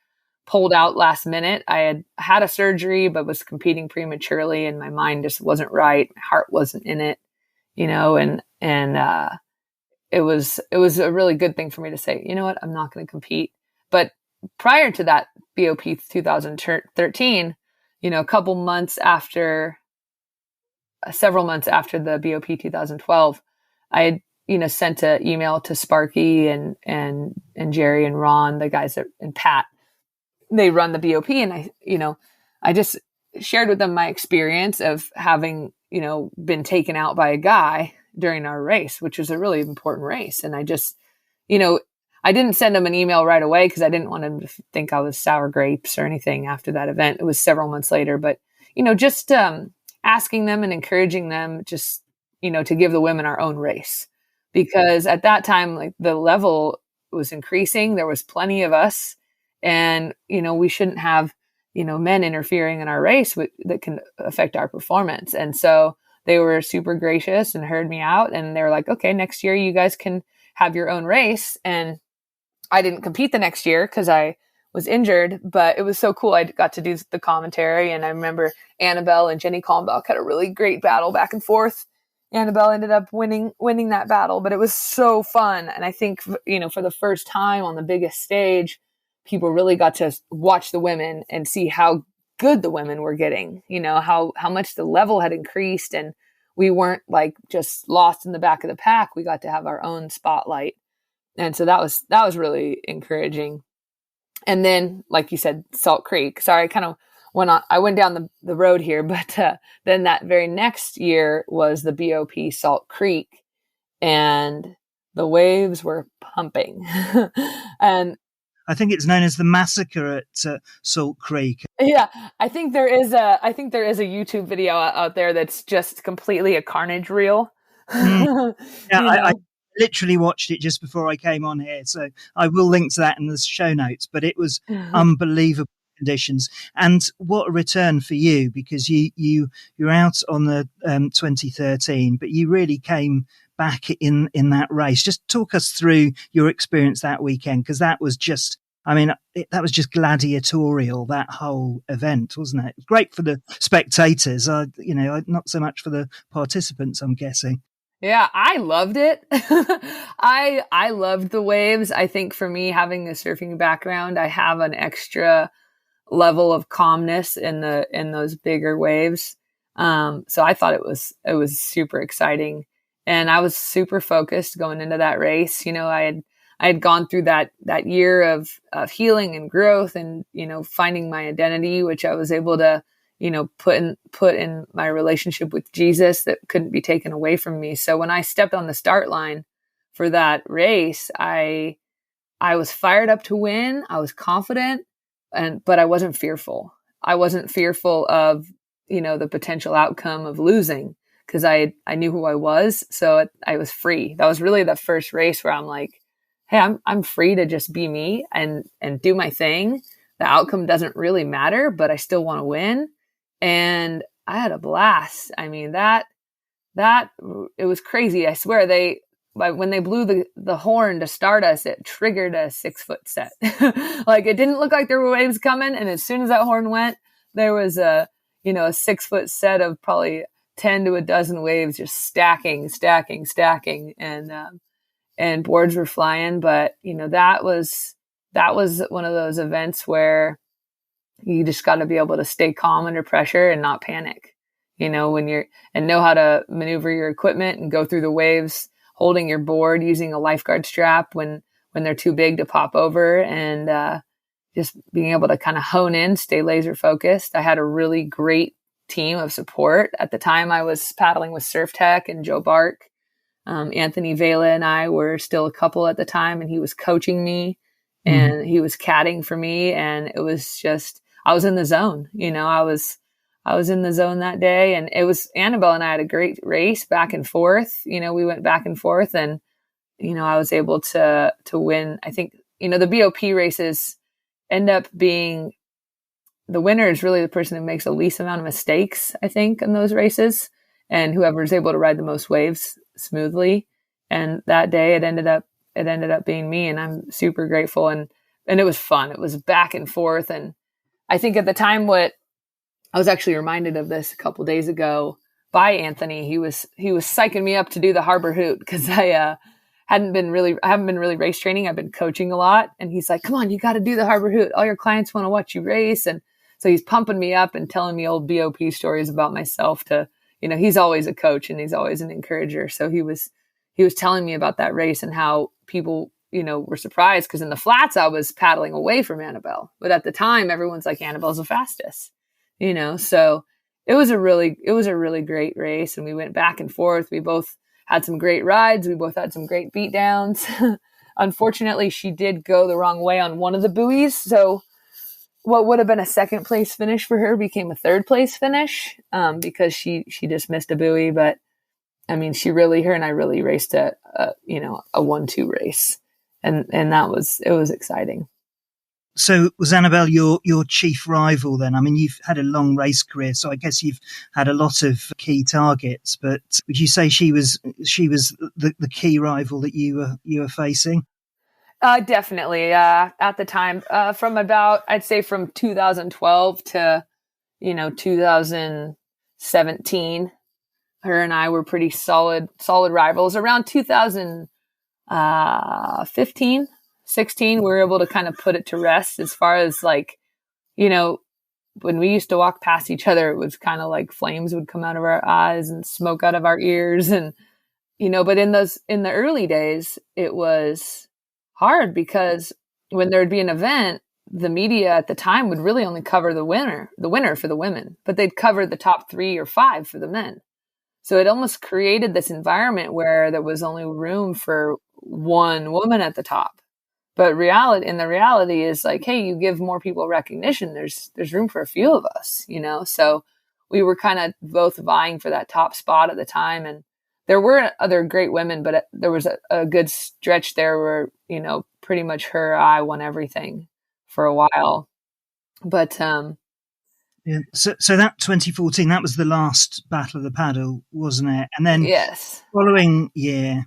pulled out last minute. I had a surgery, but was competing prematurely and my mind just wasn't right. My heart wasn't in it, and it was a really good thing for me to say, you know what, I'm not going to compete. But prior to that BOP 2013, several months after the BOP 2012, I had, sent an email to Sparky and Jerry and Ron, the guys and Pat, they run the BOP. And I just shared with them my experience of having, been taken out by a guy during our race, which was a really important race. And I just, I didn't send them an email right away because I didn't want them to think I was sour grapes or anything after that event. It was several months later, but, just asking them and encouraging them just, to give the women our own race. Because at that time, the level was increasing. There was plenty of us. And, we shouldn't have, men interfering in our race that can affect our performance. And so they were super gracious and heard me out. And they were like, okay, next year you guys can have your own race. And I didn't compete the next year because I was injured, but it was so cool. I got to do the commentary. And I remember Annabelle and Jenny Kalmbach had a really great battle back and forth. Annabelle ended up winning that battle, but it was so fun. And I think, for the first time on the biggest stage, people really got to watch the women and see how good the women were getting, how much the level had increased, and we weren't like just lost in the back of the pack. We got to have our own spotlight. And so that was really encouraging. And then, like you said, Salt Creek. Sorry, I kind of I went down the road here, but then that very next year was the BOP Salt Creek, and the waves were pumping. And I think it's known as the massacre at Salt Creek. Yeah, I think there is a YouTube video out there that's just completely a carnage reel. Yeah, I literally watched it just before I came on here, so I will link to that in the show notes. But it was unbelievable conditions, and what a return for you, because you're out on the 2013, but you really came back in that race. Just talk us through your experience that weekend, because that was just, that was just gladiatorial, that whole event, wasn't it? Great for the spectators, not so much for the participants, I'm guessing. Yeah, I loved it. I loved the waves. I think for me, having a surfing background, I have an extra level of calmness in those bigger waves. So I thought it was super exciting. And I was super focused going into that race. I had gone through that year of healing and growth and, finding my identity, which I was able to, put in my relationship with Jesus that couldn't be taken away from me. So when I stepped on the start line for that race, I was fired up to win. I was confident, but I wasn't fearful. I wasn't fearful of, the potential outcome of losing, because I knew who I was. So I was free. That was really the first race where I'm like, hey, I'm free to just be me and do my thing. The outcome doesn't really matter, but I still want to win. And I had a blast. I mean, that it was crazy. I swear when they blew the horn to start us, it triggered a 6-foot set. Like, it didn't look like there were waves coming. And as soon as that horn went, there was a 6-foot set of probably 10 to a dozen waves just stacking. And boards were flying. But, that was one of those events where you just got to be able to stay calm under pressure and not panic, and know how to maneuver your equipment and go through the waves, holding your board, using a lifeguard strap when they're too big to pop over, and just being able to kind of hone in, stay laser focused. I had a really great team of support. At the time, I was paddling with Surf Tech and Joe Bark. Anthony Vela and I were still a couple at the time, and he was coaching me and he was caddying for me. And it was just, I was in the zone, I was in the zone that day, and it was Annabelle and I had a great race back and forth. We went back and forth, and, I was able to win. I think, the BOP races end up being, the winner is really the person who makes the least amount of mistakes, I think, in those races, and whoever is able to ride the most waves smoothly. And that day it ended up being me, and I'm super grateful. And it was fun. It was back and forth. And I think at the time, what I was actually reminded of this a couple of days ago by Anthony. He was psyching me up to do the harbor hoot, because I haven't been really race training. I've been coaching a lot, and he's like, "Come on, you got to do the harbor hoot. All your clients want to watch you race." And so he's pumping me up and telling me old BOP stories about myself. He's always a coach and he's always an encourager. So he was telling me about that race and how people, were surprised, because in the flats I was paddling away from Annabelle, but at the time everyone's like, Annabelle's the fastest, so it was a really great race, and we went back and forth. We both had some great rides. We both had some great beat downs. Unfortunately, she did go the wrong way on one of the buoys. So what would have been a second place finish for her became a third place finish, because she just missed a buoy. But I mean, her and I really raced a 1-2 race. And it was exciting. So was Annabelle your chief rival then? I mean, you've had a long race career, so I guess you've had a lot of key targets, but would you say she was the key rival that you were facing? Definitely. At the time, I'd say from 2012 to, 2017, her and I were pretty solid rivals. Around 2015, 16, we were able to kind of put it to rest as far as like, you know, when we used to walk past each other, it was kind of like flames would come out of our eyes and smoke out of our ears. And, you know, but in the early days, it was hard because when there would be an event, the media at the time would really only cover the winner for the women, but they'd cover the top 3 or 5 for the men. So it almost created this environment where there was only room for one woman at the top. But the reality is like, hey, you give more people recognition. There's room for a few of us, you know? So we were kind of both vying for that top spot at the time. And there were other great women, but there was a good stretch there where, you know, pretty much her, I won everything for a while. But, yeah. So that 2014, that was the last Battle of the Paddle, wasn't it? And then yes, following year,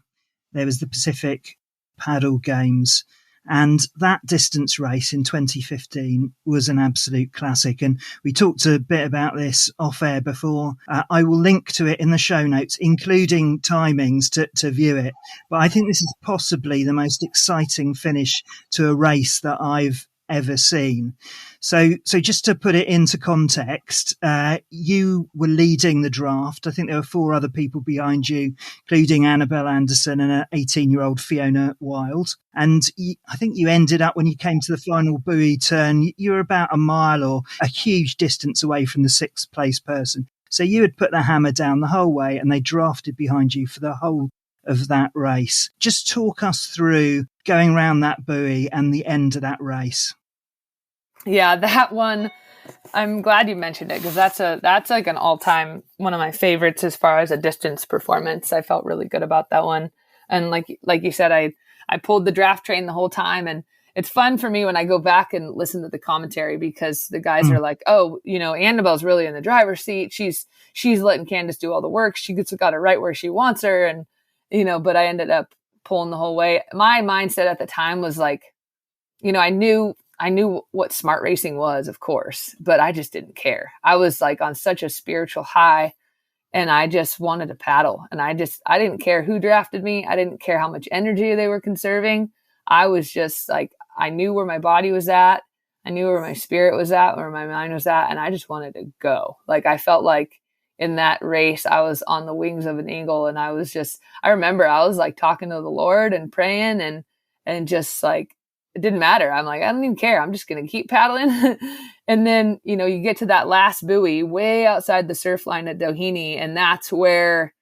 there was the Pacific Paddle Games. And that distance race in 2015 was an absolute classic. And we talked a bit about this off air before. I will link to it in the show notes, including timings to view it. But I think this is possibly the most exciting finish to a race that I've ever seen. So just to put it into context, you were leading the draft. I think there were 4 other people behind you, including Annabelle Anderson and an 18-year-old Fiona Wilde. And I think you ended up, when you came to the final buoy turn, you were about a mile or a huge distance away from the 6th place person. So you had put the hammer down the whole way and they drafted behind you for the whole of that race. Just talk us through going around that buoy and the end of that race. Yeah, that one, I'm glad you mentioned it because that's like an all-time one of my favorites as far as a distance performance. I felt really good about that one. And like you said, I pulled the draft train the whole time, and it's fun for me when I go back and listen to the commentary because the guys are like, oh, you know, Annabelle's really in the driver's seat. She's letting Candice do all the work. She got it right where she wants her. And, you know, but I ended up pulling the whole way. My mindset at the time was like, you know, I knew what smart racing was, of course, but I just didn't care. I was like on such a spiritual high and I just wanted to paddle. And I didn't care who drafted me. I didn't care how much energy they were conserving. I was just like, I knew where my body was at. I knew where my spirit was at, where my mind was at. And I just wanted to go. Like, I felt like in that race, I was on the wings of an eagle. And I remember I was like talking to the Lord and praying and just like, it didn't matter. I'm like, I don't even care. I'm just going to keep paddling. And then, you know, you get to that last buoy way outside the surf line at Doheny. And that's where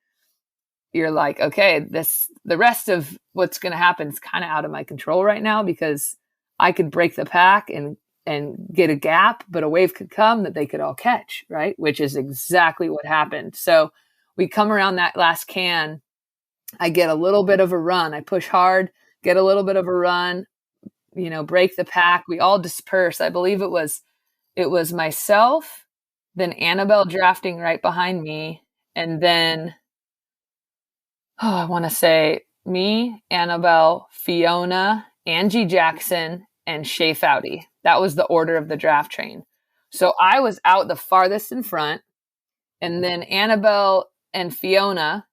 you're like, okay, the rest of what's going to happen is kind of out of my control right now because I could break the pack and get a gap, but a wave could come that they could all catch, right? Which is exactly what happened. So we come around that last can. I get a little bit of a run. I push hard, get a little bit of a run, you know, break the pack. We all disperse. I believe it was myself, then Annabelle drafting right behind me. And then, I want to say me, Annabelle, Fiona, Angie Jackson, and Shay Foudy. That was the order of the draft train. So I was out the farthest in front. And then Annabelle and Fiona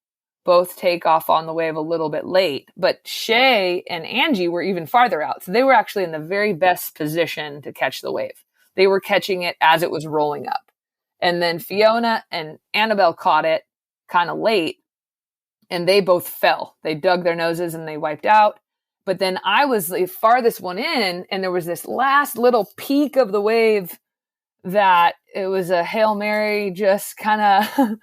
both take off on the wave a little bit late, but Shay and Angie were even farther out. So they were actually in the very best position to catch the wave. They were catching it as it was rolling up. And then Fiona and Annabelle caught it kind of late and they both fell. They dug their noses and they wiped out. But then I was the farthest one in and there was this last little peak of the wave that it was a Hail Mary, just kind of,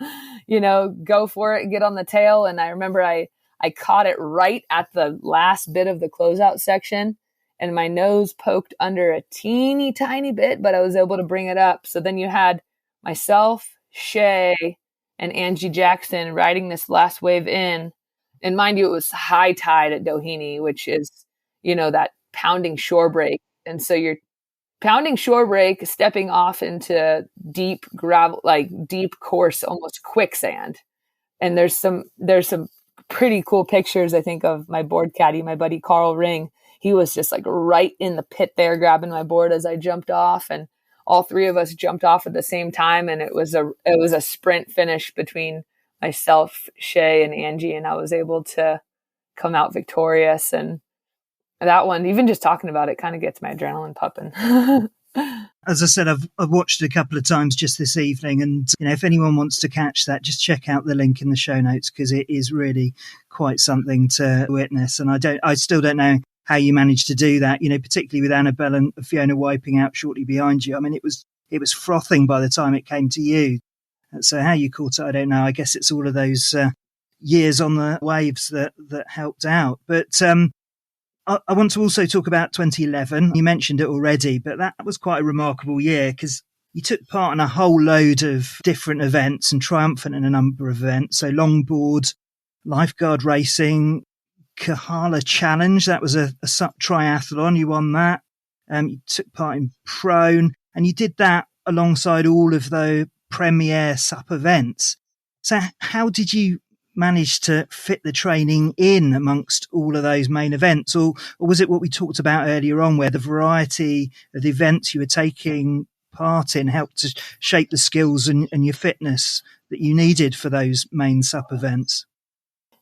you know, go for it, get on the tail. And I remember I caught it right at the last bit of the closeout section and my nose poked under a teeny tiny bit, but I was able to bring it up. So then you had myself, Shay, and Angie Jackson riding this last wave in. And mind you, it was high tide at Doheny, which is, you know, that pounding shore break. And so you're pounding shore break, stepping off into deep gravel, like deep coarse, almost quicksand. And there's some pretty cool pictures, I think, of my board caddy, my buddy Carl Ring. He was just like right in the pit there, grabbing my board as I jumped off, and all 3 of us jumped off at the same time. And it was a sprint finish between myself, Shay, and Angie, and I was able to come out victorious. And that one, even just talking about it kind of gets my adrenaline pumping. As I said, I've watched it a couple of times just this evening, and if anyone wants to catch that, just check out the link in the show notes, because it is really quite something to witness. And I still don't know how you managed to do that, particularly with Annabelle and Fiona wiping out shortly behind you. I mean, it was frothing by the time it came to you. So how you caught it, I don't know. I guess it's all of those years on the waves that helped out. But I want to also talk about 2011. You mentioned it already, but that was quite a remarkable year because you took part in a whole load of different events and triumphant in a number of events. So longboard, lifeguard racing, Kahala Challenge. That was a triathlon. You won that. You took part in prone, and you did that alongside all of the premier SUP events. So how did you manage to fit the training in amongst all of those main events? Or was it what we talked about earlier on, where the variety of the events you were taking part in helped to shape the skills and your fitness that you needed for those main SUP events?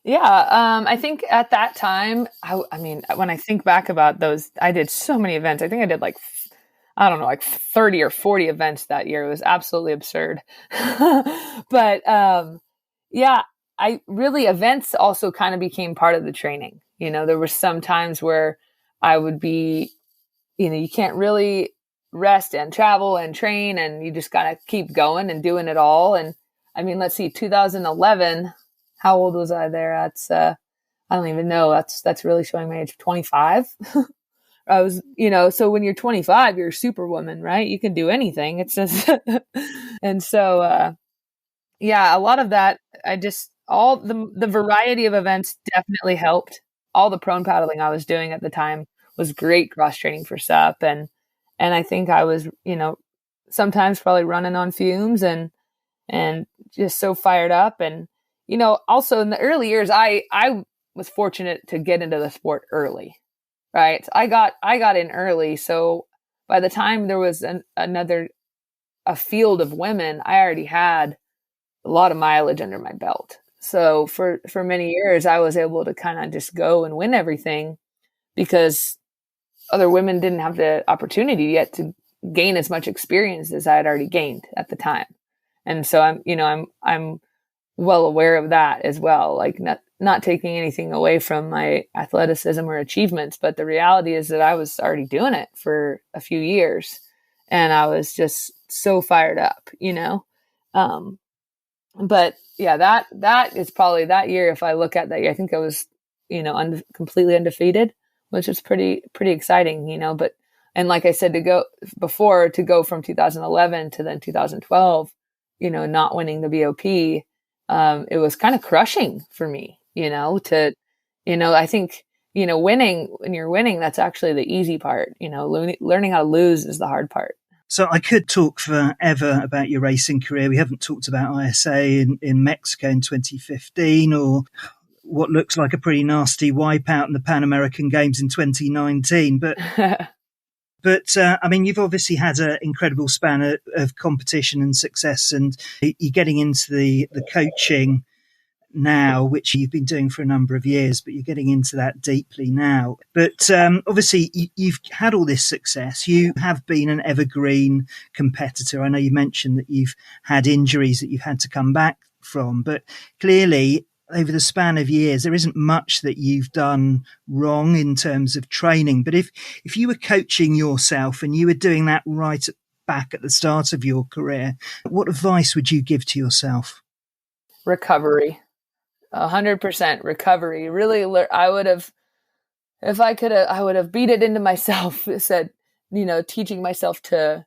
Yeah, I think at that time, I mean, when I think back about those, I did so many events. I think I did like 30 or 40 events that year. It was absolutely absurd. But yeah, events also kind of became part of the training. There were some times where I would be, you can't really rest and travel and train, and you just got to keep going and doing it all. And I mean, let's see, 2011, how old was I there? That's, I don't even know. That's really showing my age, 25. I was, so when you're 25, you're a superwoman, right? You can do anything. It's just, and so, yeah, a lot of that, all the variety of events definitely helped. All the prone paddling I was doing at the time was great cross training for SUP. And I think I was, sometimes probably running on fumes and just so fired up. And, also in the early years, I was fortunate to get into the sport early, right? I got in early. So by the time there was a field of women, I already had a lot of mileage under my belt. So for many years, I was able to kind of just go and win everything because other women didn't have the opportunity yet to gain as much experience as I had already gained at the time. And so I'm well aware of that as well. Like not taking anything away from my athleticism or achievements, but the reality is that I was already doing it for a few years and I was just so fired up, but yeah, that is probably that year. If I look at that year, I think I was, completely undefeated, which is pretty exciting, but, and like I said, to go from 2011 to then 2012, not winning the BOP, it was kind of crushing for me, I think, winning, when you're winning, that's actually the easy part, learning how to lose is the hard part. So I could talk forever about your racing career. We haven't talked about ISA in Mexico in 2015 or what looks like a pretty nasty wipeout in the Pan American Games in 2019. But I mean, you've obviously had an incredible span of competition and success, and you're getting into the coaching now, which you've been doing for a number of years, but you're getting into that deeply now. But obviously, you've had all this success. You have been an evergreen competitor. I know you mentioned that you've had injuries that you've had to come back from, but clearly, over the span of years, there isn't much that you've done wrong in terms of training. But if you were coaching yourself and you were doing that right back at the start of your career, what advice would you give to yourself? Recovery. 100% recovery. Really, I would have, if I could, I would have beat it into myself. Said, teaching myself to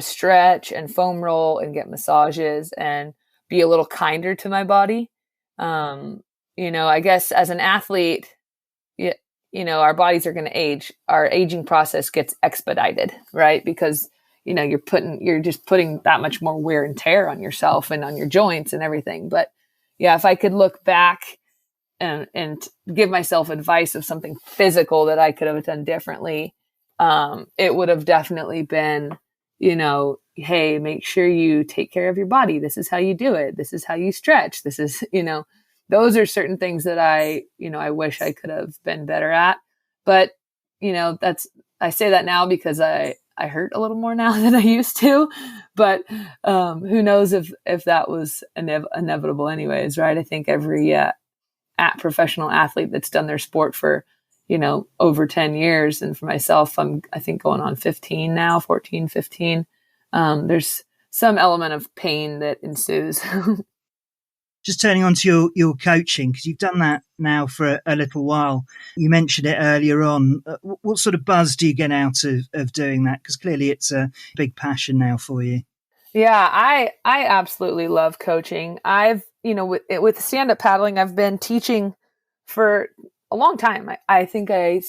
stretch and foam roll and get massages and be a little kinder to my body. I guess as an athlete, our bodies are going to age. Our aging process gets expedited, right? Because you're just putting that much more wear and tear on yourself and on your joints and everything. But yeah, if I could look back and give myself advice of something physical that I could have done differently, it would have definitely been, hey, make sure you take care of your body. This is how you do it. This is how you stretch. This is, those are certain things that I wish I could have been better at. But, I say that now because I hurt a little more now than I used to, but who knows if that was inevitable anyways, right? I think every professional athlete that's done their sport for, over 10 years. And for myself, I think going on 15 now, 14, 15. There's some element of pain that ensues. Just turning on to your coaching, because you've done that now for a little while. You mentioned it earlier on. What sort of buzz do you get out of doing that? Because clearly it's a big passion now for you. Yeah, I absolutely love coaching. I've, with stand-up paddling, I've been teaching for a long time. I think I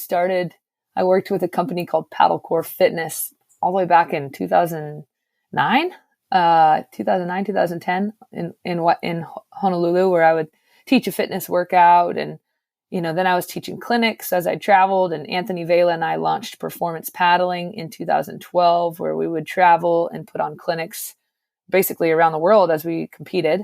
worked with a company called Paddle Core Fitness all the way back in 2009, 2010 in Honolulu, where I would teach a fitness workout. And, then I was teaching clinics as I traveled, and Anthony Vela and I launched Performance Paddling in 2012, where we would travel and put on clinics basically around the world as we competed.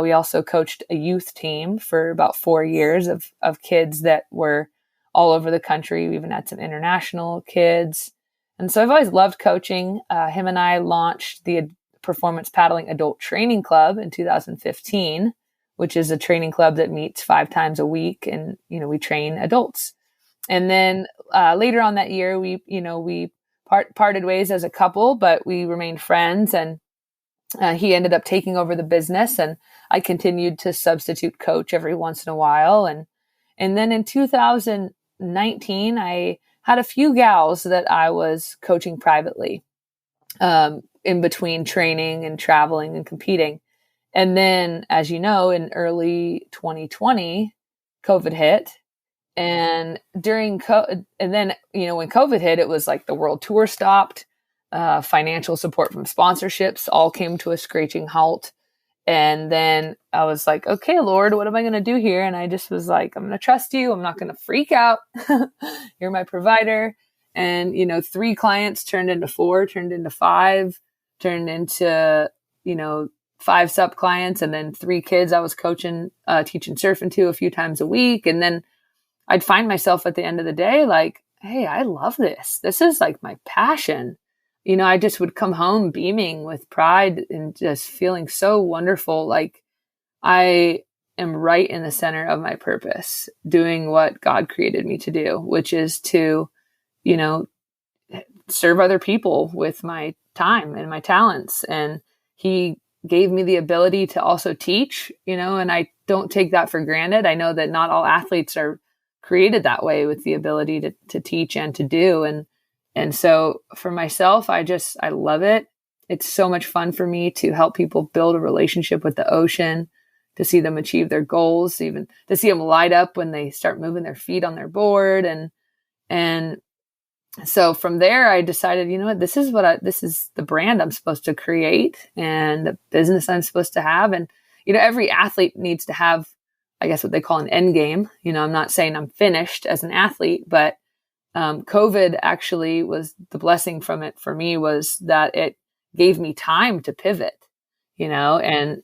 We also coached a youth team for about 4 years of kids that were all over the country. We even had some international kids. And so I've always loved coaching. Him and I launched the Performance Paddling Adult Training Club in 2015, which is a training club that meets 5 times a week. And, we train adults. And then later on that year, we parted ways as a couple, but we remained friends. And he ended up taking over the business, and I continued to substitute coach every once in a while. And then in 2019, I had a few gals that I was coaching privately, in between training and traveling and competing. And then, as you know, in early 2020, COVID hit. And when COVID hit, it was like the world tour stopped. Financial support from sponsorships all came to a screeching halt. And then I was like, okay, Lord, what am I going to do here? And I just was like, I'm going to trust you. I'm not going to freak out. You're my provider. And, 3 clients turned into 4, turned into 5, turned into, 5 sub clients. And then 3 kids I was coaching, teaching surfing to a few times a week. And then I'd find myself at the end of the day, like, hey, I love this. This is like my passion. I just would come home beaming with pride and just feeling so wonderful. Like I am right in the center of my purpose, doing what God created me to do, which is to, serve other people with my time and my talents. And he gave me the ability to also teach, and I don't take that for granted. I know that not all athletes are created that way, with the ability to teach and to do. And so for myself, I love it. It's so much fun for me to help people build a relationship with the ocean, to see them achieve their goals, even to see them light up when they start moving their feet on their board. And so from there, I decided, this is the brand I'm supposed to create and the business I'm supposed to have. And, every athlete needs to have, I guess, what they call an end game. I'm not saying I'm finished as an athlete, but COVID actually was the blessing from it for me, was that it gave me time to pivot, and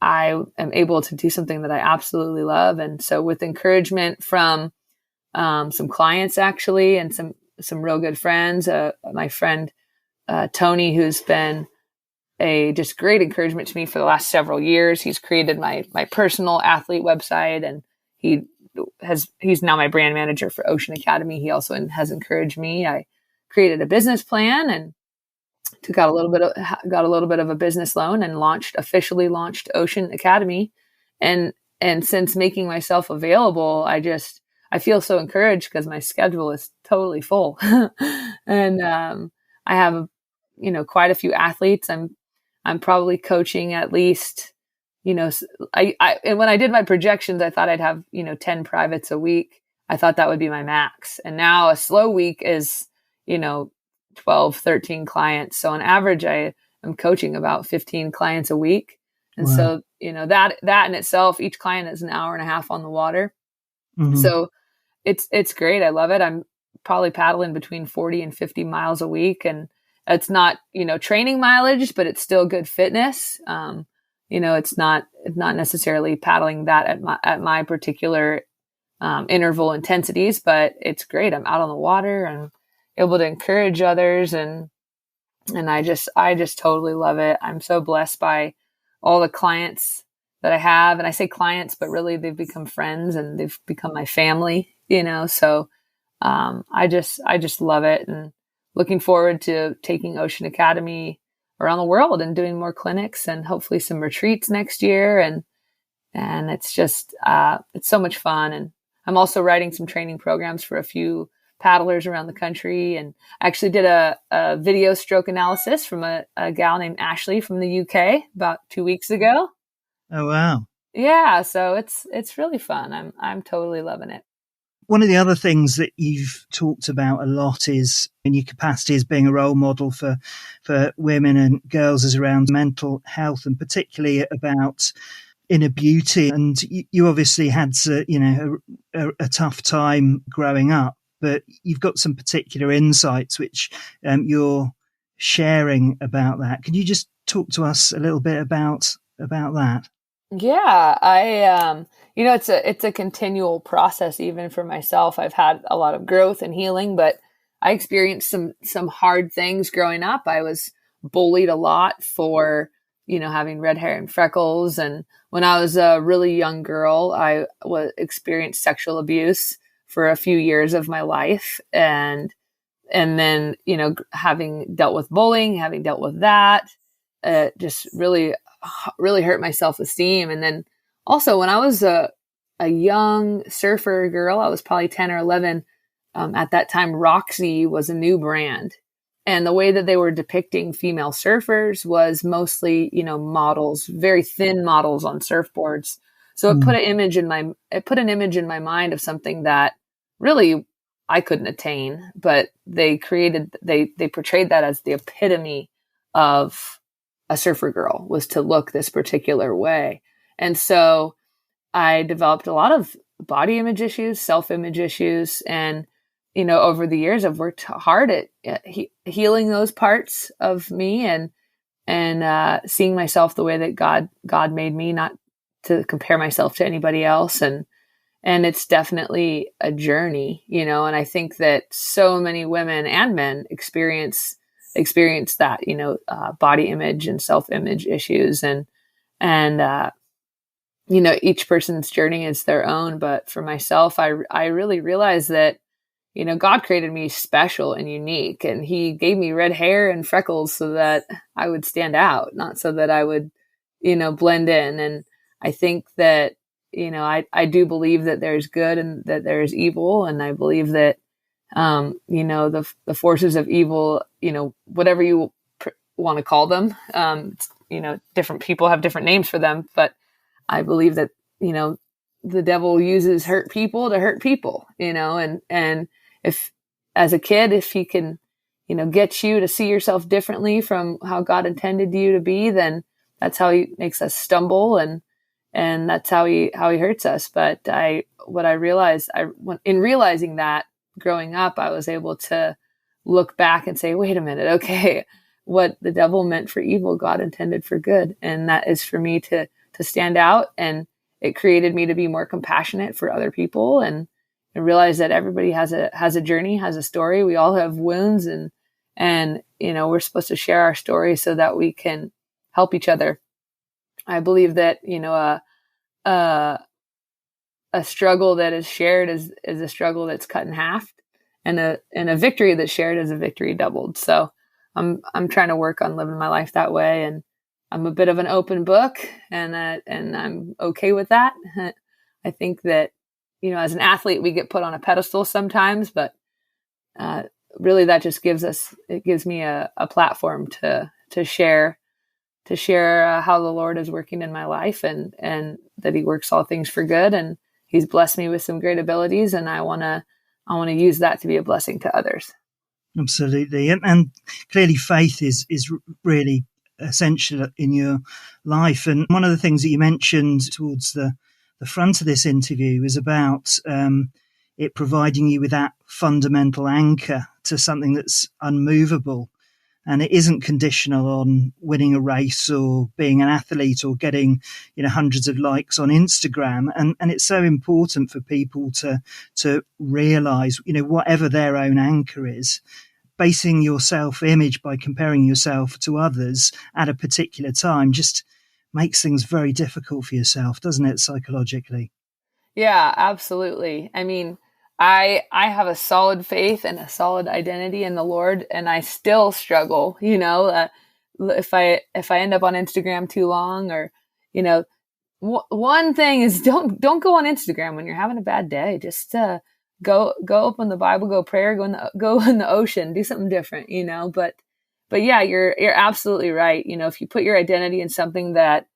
I am able to do something that I absolutely love. And so with encouragement from some clients actually, and some real good friends, my friend Tony, who's been a just great encouragement to me for the last several years. He's created my personal athlete website, and he's now my brand manager for Ocean Academy. He also has encouraged me. I created a business plan and got a little bit of a business loan and officially launched Ocean Academy. And since making myself available, I feel so encouraged because my schedule is totally full. And I have, quite a few athletes. I'm probably coaching at least, and when I did my projections, I thought I'd have, 10 privates a week. I thought that would be my max. And now a slow week is, 12, 13 clients. So on average, I am coaching about 15 clients a week. And Wow. so, that in itself, each client is an hour and a half on the water. Mm-hmm. So it's great. I love it. I'm probably paddling between 40 and 50 miles a week. And it's not, training mileage, but it's still good fitness. It's not necessarily paddling that at my particular interval intensities, but it's great. I'm out on the water and able to encourage others. And I just totally love it. I'm so blessed by all the clients that I have. And I say clients, but really they've become friends and they've become my family, so I just love it, and looking forward to taking Ocean Academy around the world and doing more clinics and hopefully some retreats next year. And it's just, it's so much fun. And I'm also writing some training programs for a few paddlers around the country. And I actually did a video stroke analysis from a gal named Ashley from the UK about 2 weeks ago. Oh, wow. Yeah. So it's really fun. I'm totally loving it. One of the other things that you've talked about a lot is in your capacity as being a role model for women and girls is around mental health, and particularly about inner beauty. And you obviously had a tough time growing up, but you've got some particular insights which you're sharing about that. Can you just talk to us a little bit about that? Yeah, I it's a continual process even for myself. I've had a lot of growth and healing, but I experienced some hard things growing up. I was bullied a lot for, having red hair and freckles, and when I was a really young girl, I experienced sexual abuse for a few years of my life, and then, having dealt with bullying, having dealt with that, just really hurt my self-esteem. And then also when I was a young surfer girl, I was probably 10 or 11. At that time, Roxy was a new brand. And the way that they were depicting female surfers was mostly, models, very thin models on surfboards. So it put an image in my mind of something that really I couldn't attain, but they portrayed that as the epitome of a surfer girl, was to look this particular way. And so I developed a lot of body image issues, self-image issues. And, over the years, I've worked hard at healing those parts of me and seeing myself the way that God made me, not to compare myself to anybody else. And it's definitely a journey, and I think that so many women and men experience that, body image and self-image issues, and each person's journey is their own. But for myself, I really realized that, God created me special and unique, and he gave me red hair and freckles so that I would stand out, not so that I would, blend in. And I think that, I do believe that there's good and that there's evil. And I believe that, the forces of evil, whatever you want to call them, different people have different names for them, but I believe that, the devil uses hurt people to hurt people, and if, as a kid, if he can, get you to see yourself differently from how God intended you to be, then that's how he makes us stumble, and that's how he hurts us. But in realizing that, growing up, I was able to look back and say, wait a minute, okay, what the devil meant for evil, God intended for good. And that is for me to stand out. And it created me to be more compassionate for other people and realize that everybody has a journey, has a story. We all have wounds, and we're supposed to share our story so that we can help each other. I believe that, a struggle that is shared is a struggle that's cut in half, and a victory that's shared is a victory doubled. So I'm trying to work on living my life that way, and I'm a bit of an open book, and I'm okay with that. I think that, as an athlete, we get put on a pedestal sometimes, but really that just gives me a platform to share how the Lord is working in my life, and that he works all things for good, and he's blessed me with some great abilities, and I want to use that to be a blessing to others. Absolutely. And clearly faith is really essential in your life. And one of the things that you mentioned towards the front of this interview was about it providing you with that fundamental anchor to something that's unmovable. and it isn't conditional on winning a race or being an athlete or getting, hundreds of likes on Instagram. And it's so important for people to realize, whatever their own anchor is, basing your self-image by comparing yourself to others at a particular time just makes things very difficult for yourself, doesn't it, psychologically? Yeah, absolutely. I mean, I have a solid faith and a solid identity in the Lord, and I still struggle, if I end up on Instagram too long, or, one thing is don't go on Instagram when you're having a bad day. Just go open the Bible, go prayer, go in the ocean, do something different, But yeah, you're absolutely right. If you put your identity in something that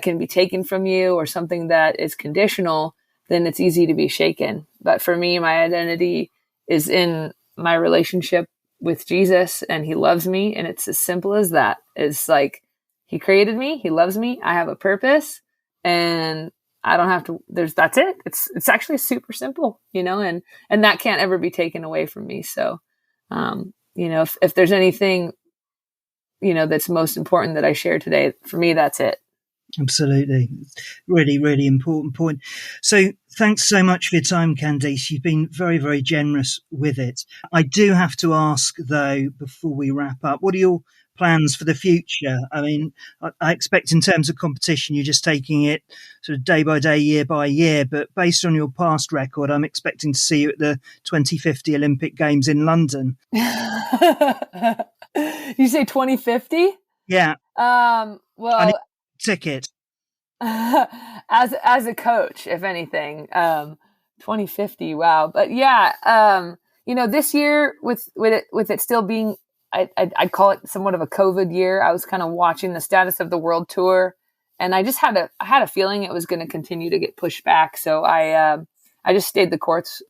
can be taken from you or something that is conditional, then it's easy to be shaken. But for me, my identity is in my relationship with Jesus, and he loves me. And it's as simple as that. It's like, he created me, he loves me, I have a purpose, and I don't have to, that's it. It's actually super simple, and that can't ever be taken away from me. So, if there's anything, that's most important that I share today, for me, that's it. Absolutely. Really, really important point. So thanks so much for your time, Candice. You've been very, very generous with it. I do have to ask, though, before we wrap up, what are your plans for the future? I mean, I expect in terms of competition, you're just taking it sort of day by day, year by year. But based on your past record, I'm expecting to see you at the 2050 Olympic Games in London. You say 2050? Yeah. Well, ticket as a coach, if anything, 2050. Wow. But yeah, this year with it still being, I'd call it somewhat of a COVID year. I was kind of watching the status of the world tour, and I just had a feeling it was going to continue to get pushed back. So I just stayed the course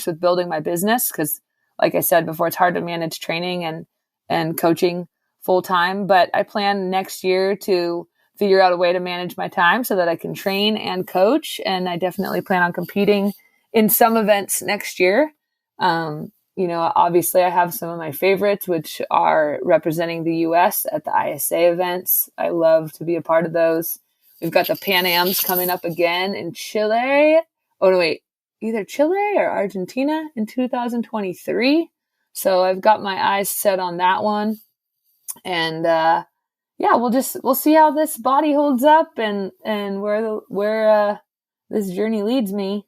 with building my business. 'Cause like I said before, it's hard to manage training and coaching full time, but I plan next year to figure out a way to manage my time so that I can train and coach. And I definitely plan on competing in some events next year. Obviously I have some of my favorites, which are representing the US at the ISA events. I love to be a part of those. We've got the Pan Ams coming up again in Chile. Oh, no, wait, either Chile or Argentina in 2023. So I've got my eyes set on that one. And, we'll see how this body holds up and where this journey leads me.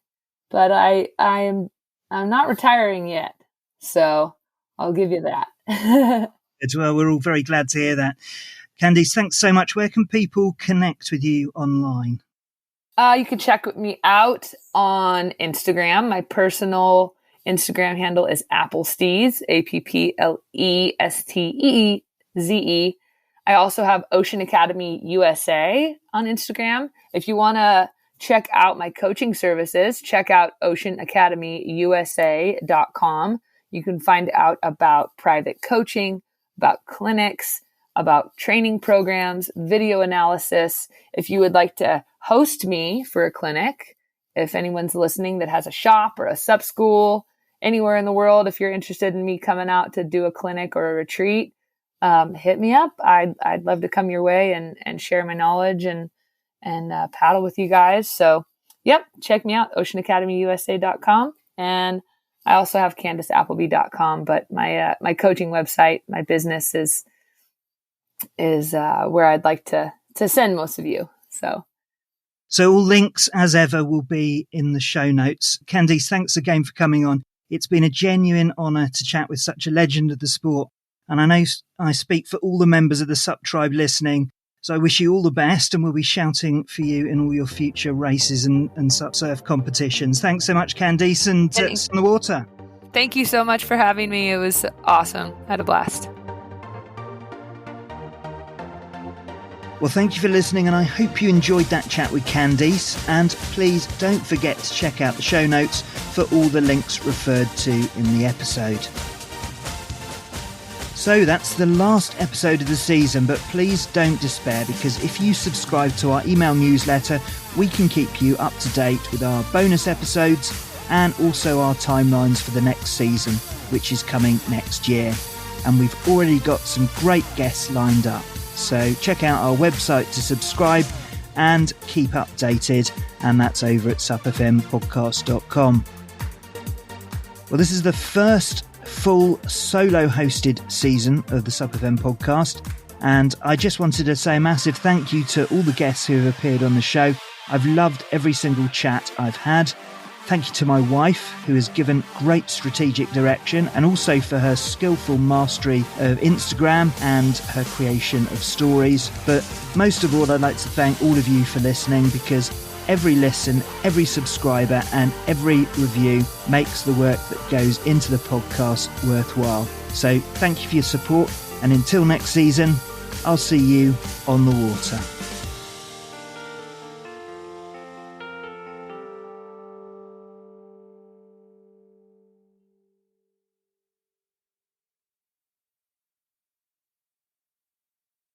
But I'm not retiring yet. So I'll give you that. Well, we're all very glad to hear that. Candice, thanks so much. Where can people connect with you online? You can check me out on Instagram. My personal Instagram handle is Applesteeze, APPLESTEEZE. I also have Ocean Academy USA on Instagram. If you want to check out my coaching services, check out oceanacademyusa.com. You can find out about private coaching, about clinics, about training programs, video analysis. If you would like to host me for a clinic, if anyone's listening that has a shop or a sub school anywhere in the world, if you're interested in me coming out to do a clinic or a retreat, hit me up. I'd love to come your way and share my knowledge and paddle with you guys. So, check me out, oceanacademyusa.com. And I also have CandiceAppleby.com, but my coaching website, my business is where I'd like to send most of you. So all links, as ever, will be in the show notes. Candice, thanks again for coming on. It's been a genuine honour to chat with such a legend of the sport. And I know I speak for all the members of the SUP tribe listening. So I wish you all the best, and we'll be shouting for you in all your future races and SUP surf competitions. Thanks so much, Candice, and on the water. Thank you so much for having me. It was awesome. I had a blast. Well, thank you for listening, and I hope you enjoyed that chat with Candice. And please don't forget to check out the show notes for all the links referred to in the episode. So that's the last episode of the season, but please don't despair, because if you subscribe to our email newsletter, we can keep you up to date with our bonus episodes and also our timelines for the next season, which is coming next year. and we've already got some great guests lined up. So check out our website to subscribe and keep updated, and that's over at supfmpodcast.com. Well, this is the first full solo hosted season of the SupFM podcast, and I just wanted to say a massive thank you to all the guests who have appeared on the show. I've loved every single chat I've had. Thank you to my wife, who has given great strategic direction, and also for her skillful mastery of Instagram and her creation of stories. But most of all, I'd like to thank all of you for listening, because every listen, every subscriber and every review makes the work that goes into the podcast worthwhile. So thank you for your support, and until next season, I'll see you on the water.